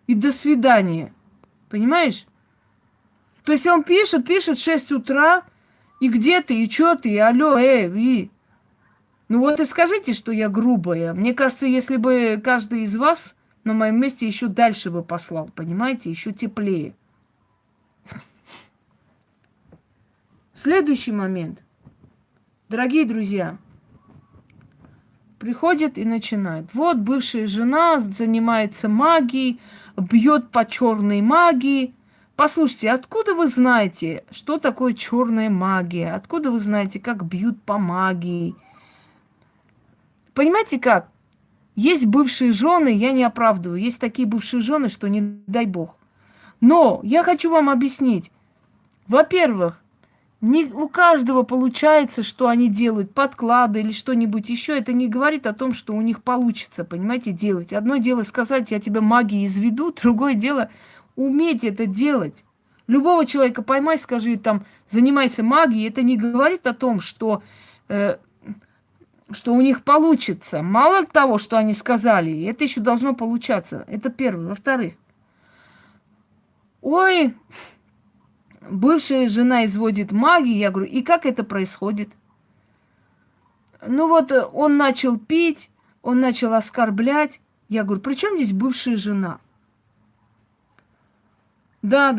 И до свидания. Понимаешь? То есть он пишет в 6 утра, и где ты, и что ты, и алло, и. Ну вот и скажите, что я грубая. Мне кажется, если бы каждый из вас на моем месте еще дальше бы послал, понимаете, еще теплее. Следующий момент. Дорогие друзья, приходит и начинает. Вот бывшая жена занимается магией, бьет по черной магии. Послушайте, откуда вы знаете, что такое черная магия? Откуда вы знаете, как бьют по магии? Понимаете как? Есть бывшие жены, я не оправдываю. Есть такие бывшие жены, что не дай бог. Но я хочу вам объяснить. Во-первых, не у каждого получается, что они делают, подклады или что-нибудь еще. Это не говорит о том, что у них получится, понимаете, делать. Одно дело сказать, я тебя магией изведу, другое дело уметь это делать. Любого человека поймай, скажи, там, занимайся магией. Это не говорит о том, что у них получится. Мало того, что они сказали, это еще должно получаться. Это первое. Во-вторых, ой, бывшая жена изводит магию. Я говорю, и как это происходит? Ну вот он начал пить, он начал оскорблять. Я говорю, при чем здесь бывшая жена? Да,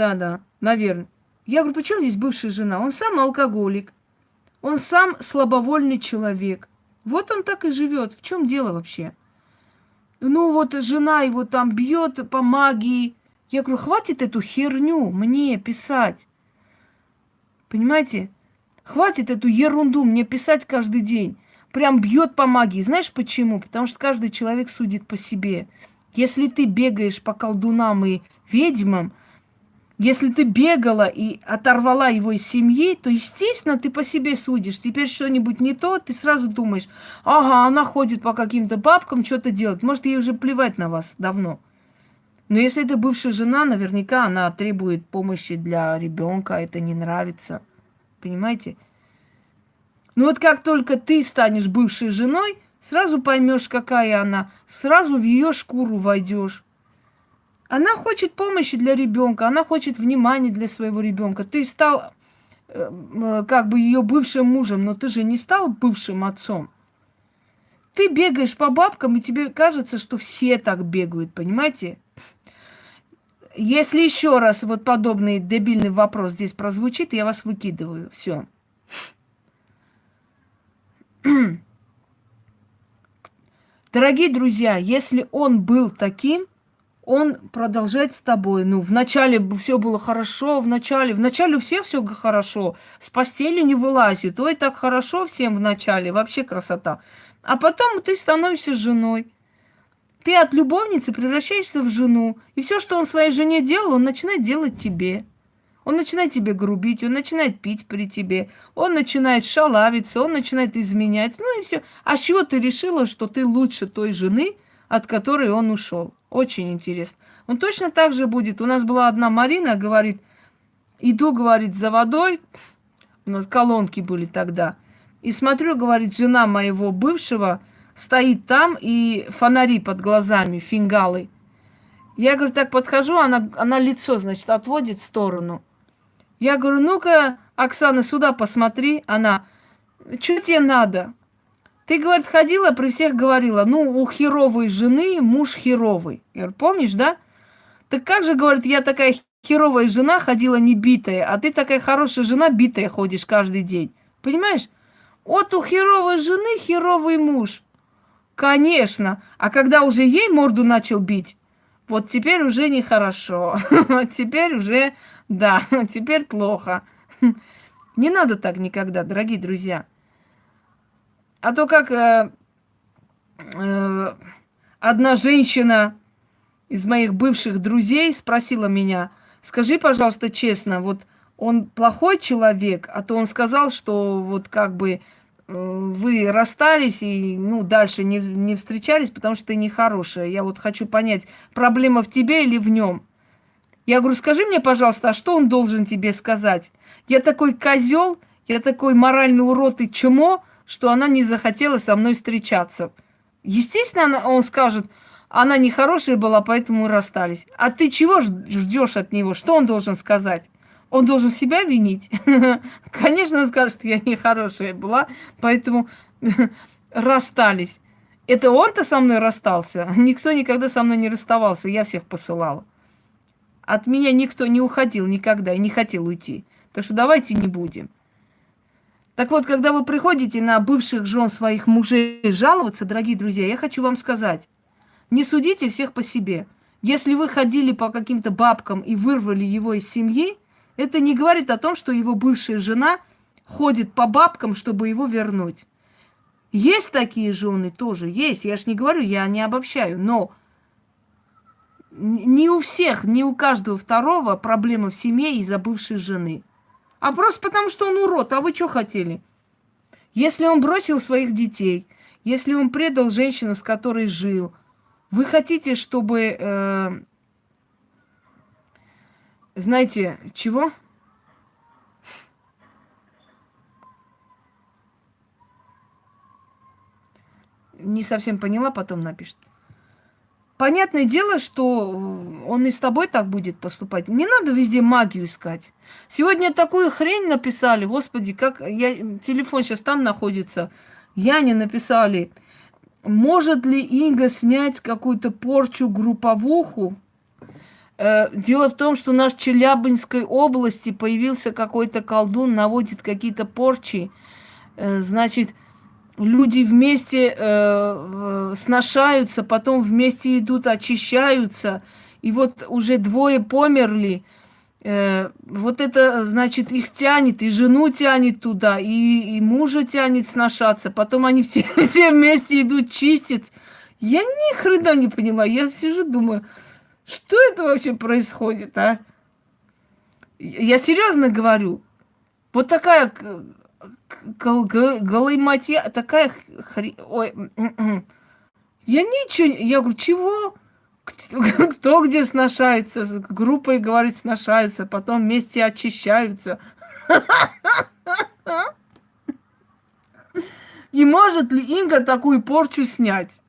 наверное. Я говорю, при чем здесь бывшая жена? Он сам алкоголик, он сам слабовольный человек. Вот он так и живет. В чем дело вообще? Ну вот жена его там бьет по магии. Я говорю, хватит эту херню мне писать. Понимаете? Хватит эту ерунду мне писать каждый день. Прям бьет по магии. Знаешь почему? Потому что каждый человек судит по себе. Если ты бегаешь по колдунам и ведьмам, если ты бегала и оторвала его из семьи, то, естественно, ты по себе судишь. Теперь что-нибудь не то, ты сразу думаешь, ага, она ходит по каким-то бабкам, что-то делает. Может, ей уже плевать на вас давно. Но если это бывшая жена, наверняка она требует помощи для ребенка, это не нравится. Понимаете? Ну вот как только ты станешь бывшей женой, сразу поймешь, какая она, сразу в ее шкуру войдешь. Она хочет помощи для ребенка, она хочет внимания для своего ребенка. Ты стал как бы ее бывшим мужем, но ты же не стал бывшим отцом. Ты бегаешь по бабкам, и тебе кажется, что все так бегают, понимаете? Если еще раз вот подобный дебильный вопрос здесь прозвучит, я вас выкидываю. Все. Дорогие друзья, если он был таким, он продолжает с тобой. Ну, вначале все было хорошо, вначале у всех все хорошо, с постели не вылазит, ой, так хорошо всем вначале, вообще красота. А потом ты становишься женой. Ты от любовницы превращаешься в жену. И все, что он своей жене делал, он начинает делать тебе. Он начинает тебе грубить, он начинает пить при тебе, он начинает шалавиться, он начинает изменять. Ну и все. А с чего ты решила, что ты лучше той жены, от которой он ушел? Очень интересно. Он точно так же будет. У нас была одна Марина, говорит, иду, говорит, за водой. У нас колонки были тогда. И смотрю, говорит, жена моего бывшего стоит там, и фонари под глазами, фингалы. Я, говорю, так подхожу, она лицо, значит, отводит в сторону. Я говорю, ну-ка, Оксана, сюда посмотри. Она, что тебе надо? Ты, говорит, ходила, при всех говорила, ну, у херовой жены муж херовый. Я говорю, помнишь, да? Так как же, говорит, я такая херовая жена, ходила не битая, а ты такая хорошая жена, битая ходишь каждый день. Понимаешь? Вот у херовой жены херовый муж. Конечно. А когда уже ей морду начал бить, вот теперь уже нехорошо. Теперь уже, да, теперь плохо. Не надо так никогда, дорогие друзья. А то как одна женщина из моих бывших друзей спросила меня, скажи, пожалуйста, честно, вот он плохой человек, а то он сказал, что вот как бы вы расстались и ну, дальше не встречались, потому что ты нехорошая. Я вот хочу понять, проблема в тебе или в нем. Я говорю, скажи мне, пожалуйста, а что он должен тебе сказать? Я такой козел, я такой моральный урод и чмо, что она не захотела со мной встречаться. Естественно, он скажет, она нехорошая была, поэтому мы расстались. А ты чего ждешь от него? Что он должен сказать? Он должен себя винить? Конечно, он скажет, что я нехорошая была, поэтому расстались. Это он-то со мной расстался? Никто никогда со мной не расставался, я всех посылала. От меня никто не уходил никогда и не хотел уйти. Так что давайте не будем. Так вот, когда вы приходите на бывших жен своих мужей жаловаться, дорогие друзья, я хочу вам сказать, не судите всех по себе. Если вы ходили по каким-то бабкам и вырвали его из семьи, это не говорит о том, что его бывшая жена ходит по бабкам, чтобы его вернуть. Есть такие жены тоже, есть. Я ж не говорю, я не обобщаю, но не у всех, не у каждого второго проблема в семье из-за бывшей жены. А просто потому, что он урод. А вы что хотели? Если он бросил своих детей, если он предал женщину, с которой жил, вы хотите, чтобы... знаете, чего? Не совсем поняла, потом напишет. Понятное дело, что он и с тобой так будет поступать. Не надо везде магию искать. Сегодня такую хрень написали, господи, как телефон сейчас там находится. Яне написали, может ли Инга снять какую-то порчу групповуху? Дело в том, что у нас в Челябинской области появился какой-то колдун, наводит какие-то порчи. Значит, люди вместе сношаются, потом вместе идут, очищаются. И вот уже двое померли. Вот это, значит, их тянет, и жену тянет туда, и мужа тянет сношаться. Потом они все вместе идут чистить. Я ни хрена не поняла. Я сижу, думаю, что это вообще происходит, а? Я серьезно говорю. Вот такая галиматья, такая ой, я ничего, я говорю, чего? Кто где сношается, с группой, говорит, сношаются, потом вместе очищаются. И может ли Инга такую порчу снять?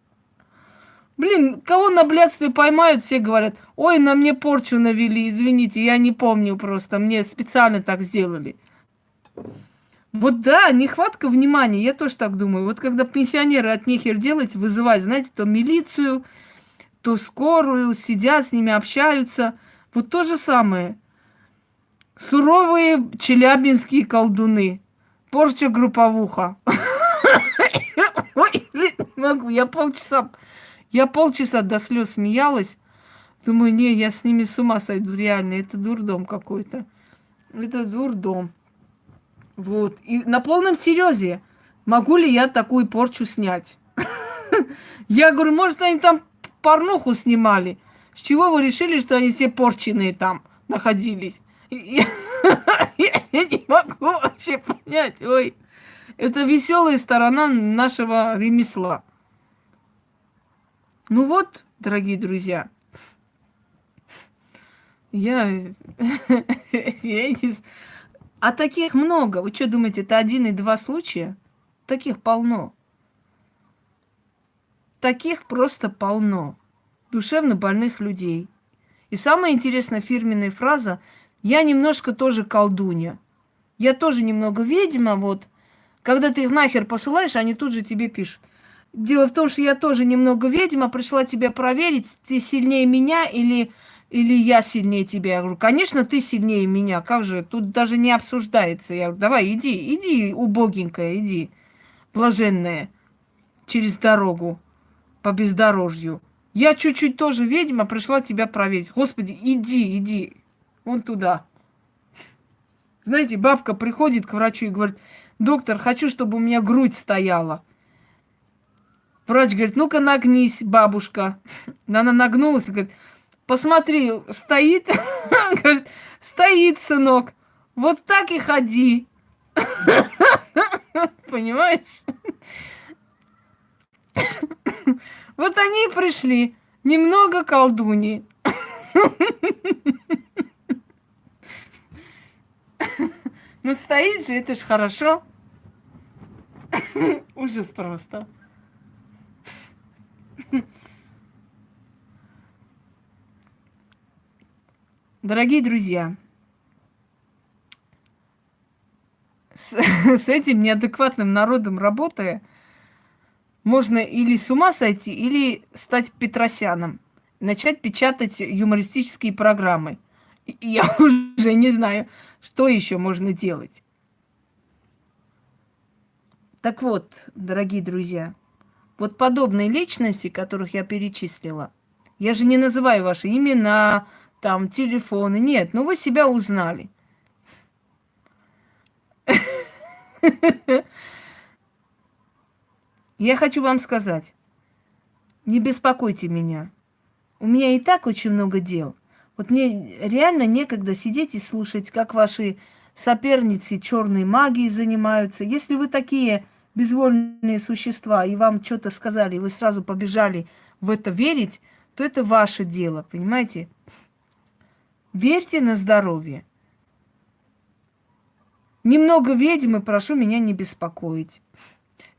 Блин, кого на блядстве поймают, все говорят, ой, на мне порчу навели, извините, я не помню просто, мне специально так сделали. Вот да, нехватка внимания, я тоже так думаю. Вот когда пенсионеры от нехер делать, вызывают, знаете, то милицию, то скорую, сидят с ними, общаются. Вот то же самое. Суровые челябинские колдуны. Порча групповуха. Ой, блин, не могу. Я полчаса до слез смеялась. Думаю, не, я с ними с ума сойду, реально. Это дурдом какой-то. Это дурдом. Вот. И на полном серьезе. Могу ли я такую порчу снять? Я говорю, может, они там порнуху снимали? С чего вы решили, что они все порченые там находились? Я не могу вообще понять. Ой, это веселая сторона нашего ремесла. Ну вот, дорогие друзья, я не... А таких много. Вы что думаете, это 1 и 2 случая? Таких полно. Таких просто полно. Душевно больных людей. И самая интересная фирменная фраза: я немножко тоже колдунья. Я тоже немного ведьма, вот. Когда ты их нахер посылаешь, они тут же тебе пишут. Дело в том, что я тоже немного ведьма, пришла тебя проверить, ты сильнее меня или я сильнее тебя. Я говорю, конечно, ты сильнее меня, как же, тут даже не обсуждается. Я говорю, давай, иди, убогенькая, иди, блаженная, через дорогу по бездорожью. Я чуть-чуть тоже ведьма, пришла тебя проверить. Господи, иди, вон туда. Знаете, бабка приходит к врачу и говорит, доктор, хочу, чтобы у меня грудь стояла. Врач говорит, ну-ка нагнись, бабушка. Она нагнулась и говорит, посмотри, стоит. Говорит, стоит, сынок. Вот так и ходи. Понимаешь? Вот они и пришли. Немного колдуньи. Ну стоит же, это ж хорошо. Ужас просто. Дорогие друзья, с этим неадекватным народом работая, можно или с ума сойти, или стать Петросяном. Начать печатать юмористические программы. И я уже не знаю, что еще можно делать. Так вот, дорогие друзья, вот подобные личности, которых я перечислила, я же не называю ваши имена, там, телефоны, нет, ну вы себя узнали. Я хочу вам сказать, не беспокойте меня. У меня и так очень много дел. Вот мне реально некогда сидеть и слушать, как ваши соперницы черной магией занимаются. Если вы такие безвольные существа, и вам что-то сказали, и вы сразу побежали в это верить, то это ваше дело, понимаете? Верьте на здоровье. Немного ведьмы, прошу меня не беспокоить.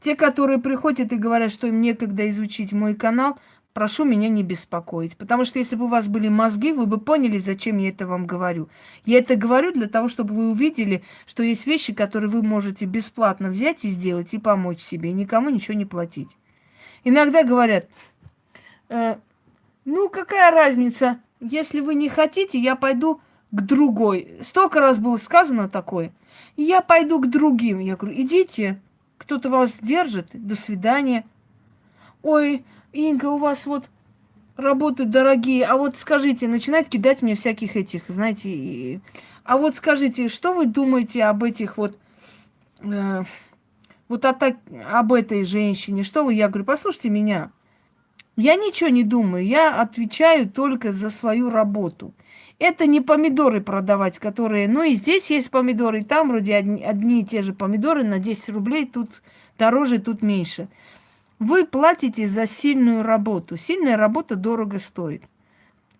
Те, которые приходят и говорят, что им некогда изучить мой канал, прошу меня не беспокоить. Потому что если бы у вас были мозги, вы бы поняли, зачем я это вам говорю. Я это говорю для того, чтобы вы увидели, что есть вещи, которые вы можете бесплатно взять и сделать, и помочь себе, и никому ничего не платить. Иногда говорят, ну какая разница, если вы не хотите, я пойду к другой. Столько раз было сказано такое. И я пойду к другим. Я говорю, идите, кто-то вас держит, до свидания. Ой, Инга, у вас вот работы дорогие, а вот скажите, начинает кидать мне всяких этих, знаете, а вот скажите, что вы думаете об этих вот, об этой женщине, что вы, я говорю, послушайте меня, я ничего не думаю, я отвечаю только за свою работу. Это не помидоры продавать, которые, ну и здесь есть помидоры, и там вроде одни и те же помидоры на 10 рублей, тут дороже, тут меньше. Вы платите за сильную работу. Сильная работа дорого стоит.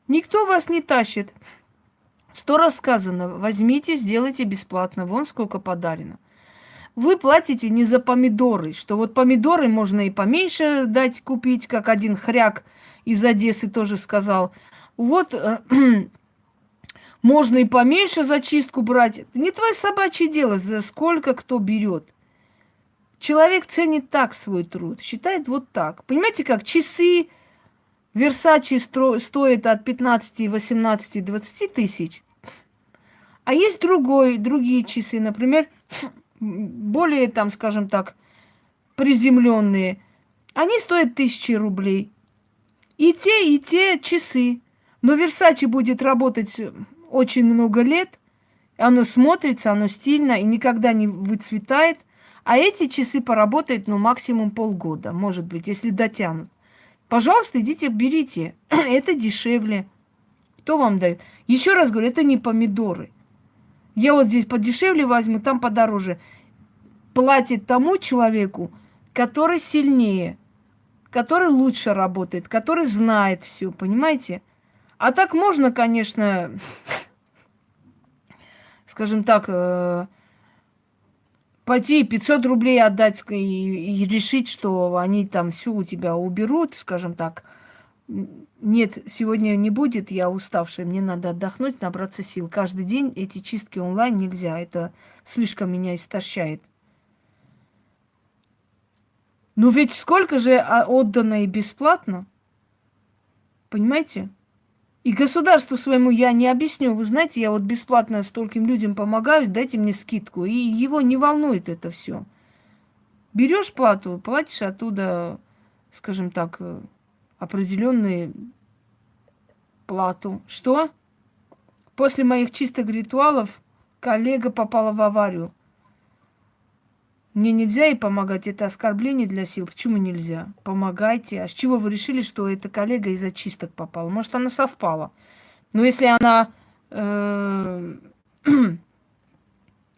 Никто вас не тащит. 100 раз сказано, возьмите, сделайте бесплатно. Вон сколько подарено. Вы платите не за помидоры, что вот помидоры можно и поменьше дать купить, как один хряк из Одессы тоже сказал. Вот можно и поменьше зачистку брать. Это не твое собачье дело, за сколько кто берет. Человек ценит так свой труд, считает вот так. Понимаете, как часы, Версачи стоит от 15, 18, 20 тысяч. А есть другие часы, например, более, там, скажем так, приземленные. Они стоят 1000 рублей. И те часы. Но Версачи будет работать очень много лет. Оно смотрится, оно стильно и никогда не выцветает. А эти часы поработают, ну, максимум полгода, может быть, если дотянут. Пожалуйста, идите, берите. Это дешевле. Кто вам дает? Еще раз говорю, это не помидоры. Я вот здесь подешевле возьму, там подороже. Платит тому человеку, который сильнее, который лучше работает, который знает все, понимаете? А так можно, конечно, скажем так, пойти 500 рублей отдать и решить, что они там все у тебя уберут, скажем так. Нет, сегодня не будет, я уставшая, мне надо отдохнуть, набраться сил. Каждый день эти чистки онлайн нельзя, это слишком меня истощает. Но ведь сколько же отдано и бесплатно, понимаете? И государству своему я не объясню. Вы знаете, я вот бесплатно стольким людям помогаю, дайте мне скидку. И его не волнует это все. Берешь плату, платишь оттуда, скажем так, определенную плату. Что? После моих чистых ритуалов коллега попала в аварию. Мне нельзя ей помогать, это оскорбление для сил. Почему нельзя? Помогайте. А с чего вы решили, что эта коллега из-за чисток попала? Может, она совпала? Но если она вам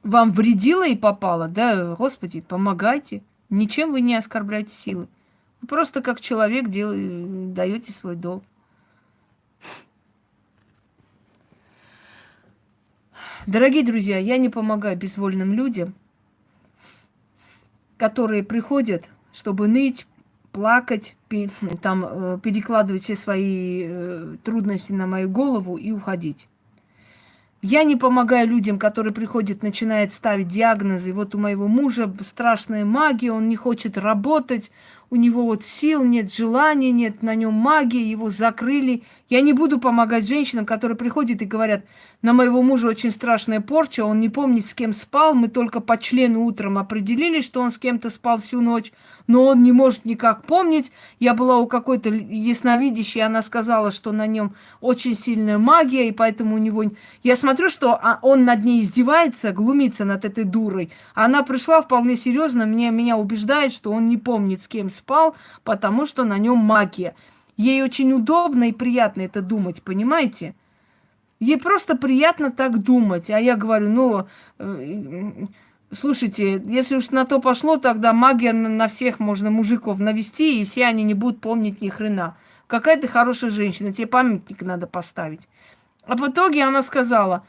вредила и попала, да, Господи, помогайте. Ничем вы не оскорбляете силы. Вы просто как человек даете свой долг. Дорогие друзья, я не помогаю безвольным людям, которые приходят, чтобы ныть, плакать, перекладывать все свои трудности на мою голову и уходить. Я не помогаю людям, которые приходят, начинают ставить диагнозы. Вот у моего мужа страшная магия, он не хочет работать, у него вот сил нет, желания нет, на нем магия, его закрыли. Я не буду помогать женщинам, которые приходят и говорят, на моего мужа очень страшная порча, он не помнит, с кем спал, мы только по члену утром определили, что он с кем-то спал всю ночь, но он не может никак помнить. Я была у какой-то ясновидящей, она сказала, что на нем очень сильная магия, и поэтому у него... Я смотрю, что он над ней издевается, глумится над этой дурой. Она пришла вполне серьезно, меня убеждает, что он не помнит, с кем спал, потому что на нем магия. Ей очень удобно и приятно это думать, понимаете? Ей просто приятно так думать. А я говорю, слушайте, если уж на то пошло, тогда магия на всех можно мужиков навести, и все они не будут помнить ни хрена. Какая ты хорошая женщина, тебе памятник надо поставить. А в итоге она сказала,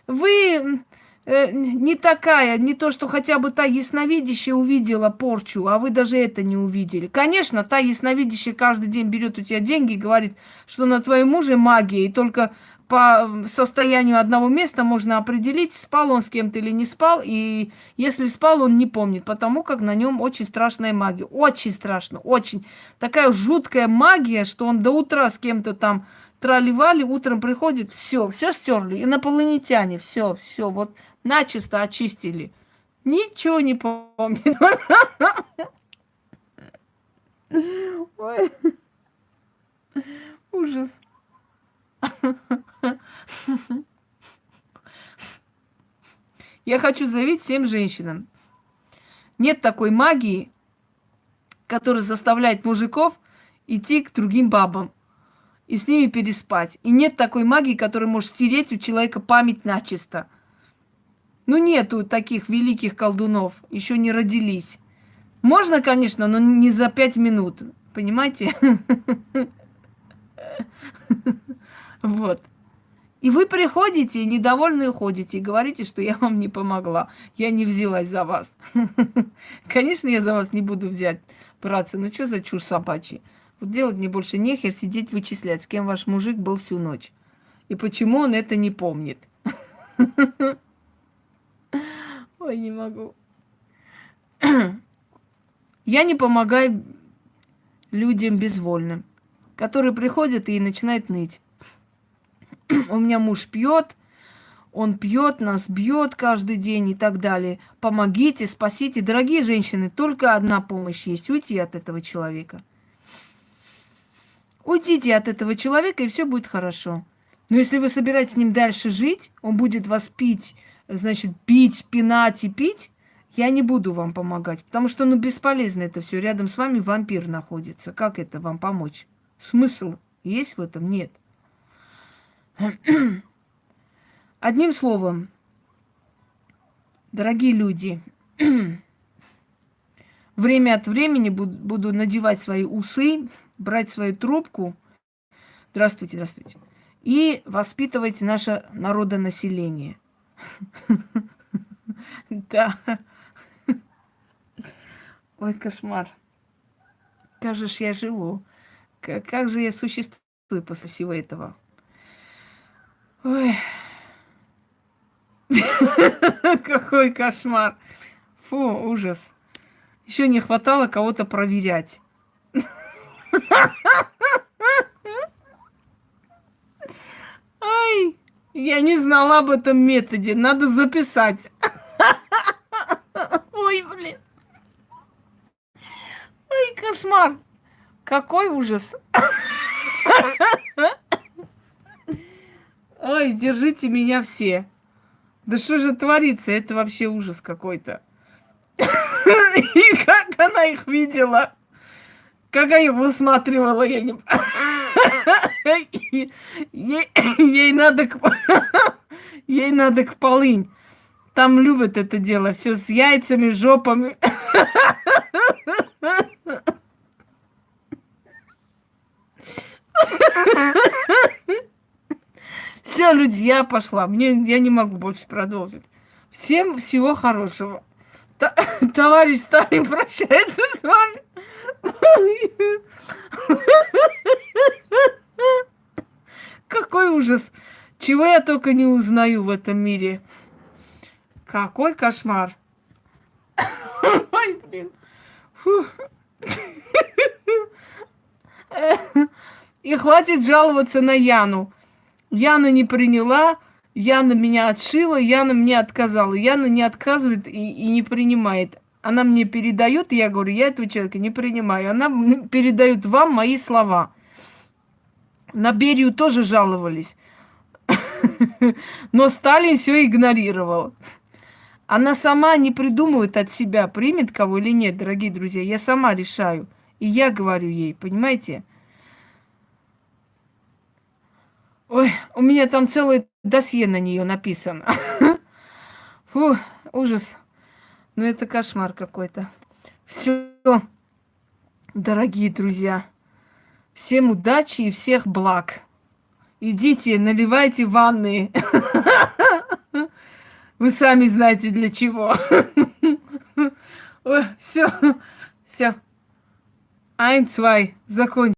вы не такая, не то, что хотя бы та ясновидящая увидела порчу, а вы даже это не увидели. Конечно, та ясновидящая каждый день берет у тебя деньги и говорит, что на твоем муже магия, и только по состоянию одного места можно определить, спал он с кем-то или не спал, и если спал, он не помнит, потому как на нем очень страшная магия. Очень страшно, очень. Такая жуткая магия, что он до утра с кем-то там трали-вали, утром приходит, все стерли, инопланетяне, все, вот начисто очистили. Ничего не помнит. Ой. Ужас. Я хочу заявить всем женщинам. Нет такой магии, которая заставляет мужиков идти к другим бабам и с ними переспать. И нет такой магии, которая может стереть у человека память начисто. Ну, нету таких великих колдунов, еще не родились. Можно, конечно, но не за 5 минут. Понимаете? Вот. И вы приходите, недовольны уходите, и говорите, что я вам не помогла. Я не взялась за вас. Конечно, я за вас не буду браться. Ну, что за чушь собачья? Вот делать мне больше нехер, сидеть вычислять, с кем ваш мужик был всю ночь. И почему он это не помнит. Ой, не могу. Я не помогаю людям безвольным. которые приходят и начинают ныть. У меня муж пьет, он пьет, нас бьет каждый день и так далее. Помогите, спасите. Дорогие женщины, только одна помощь есть – уйти от этого человека. Уйдите от этого человека, и все будет хорошо. Но если вы собираетесь с ним дальше жить, он будет вас пить, значит, пить, пинать и пить, я не буду вам помогать. Потому что, бесполезно это все. Рядом с вами вампир находится. Как это вам помочь? Смысл есть в этом? Нет. Одним словом, дорогие люди, время от времени буду надевать свои усы, брать свою трубку, здравствуйте, здравствуйте, и воспитывать наше народонаселение. Да. Ой, кошмар. Как же ж я живу? Как же я существую после всего этого? Ой. Какой кошмар. Фу, ужас. Еще не хватало кого-то проверять. Ай, я не знала об этом методе. Надо записать. Ой, блин. Ой, кошмар. Какой ужас. Ой, держите меня все. Да что же творится? Это вообще ужас какой-то. И как она их видела? Как она их высматривала, я не... Ей надо к полынь. Там любят это дело. Все с яйцами, жопами. Все, люди, я пошла. Я не могу больше продолжить. Всем всего хорошего. Товарищ Сталин прощается с вами. Какой ужас. Чего я только не узнаю в этом мире. Какой кошмар. Ой, блин. Фу. И хватит жаловаться на Яну. Яна не приняла, Яна меня отшила, Яна мне отказала. Яна не отказывает и не принимает. Она мне передает, и я говорю, я этого человека не принимаю. Она передает вам мои слова. На Берию тоже жаловались. Но Сталин все игнорировал. Она сама не придумывает от себя, примет кого или нет, дорогие друзья. Я сама решаю. И я говорю ей, понимаете? Ой, у меня там целое досье на нее написано. Фу, ужас. Ну это кошмар какой-то. Все, дорогие друзья. Всем удачи и всех благ. Идите, наливайте ванны. Вы сами знаете для чего. Ой, все, все. 1, 2, закончили.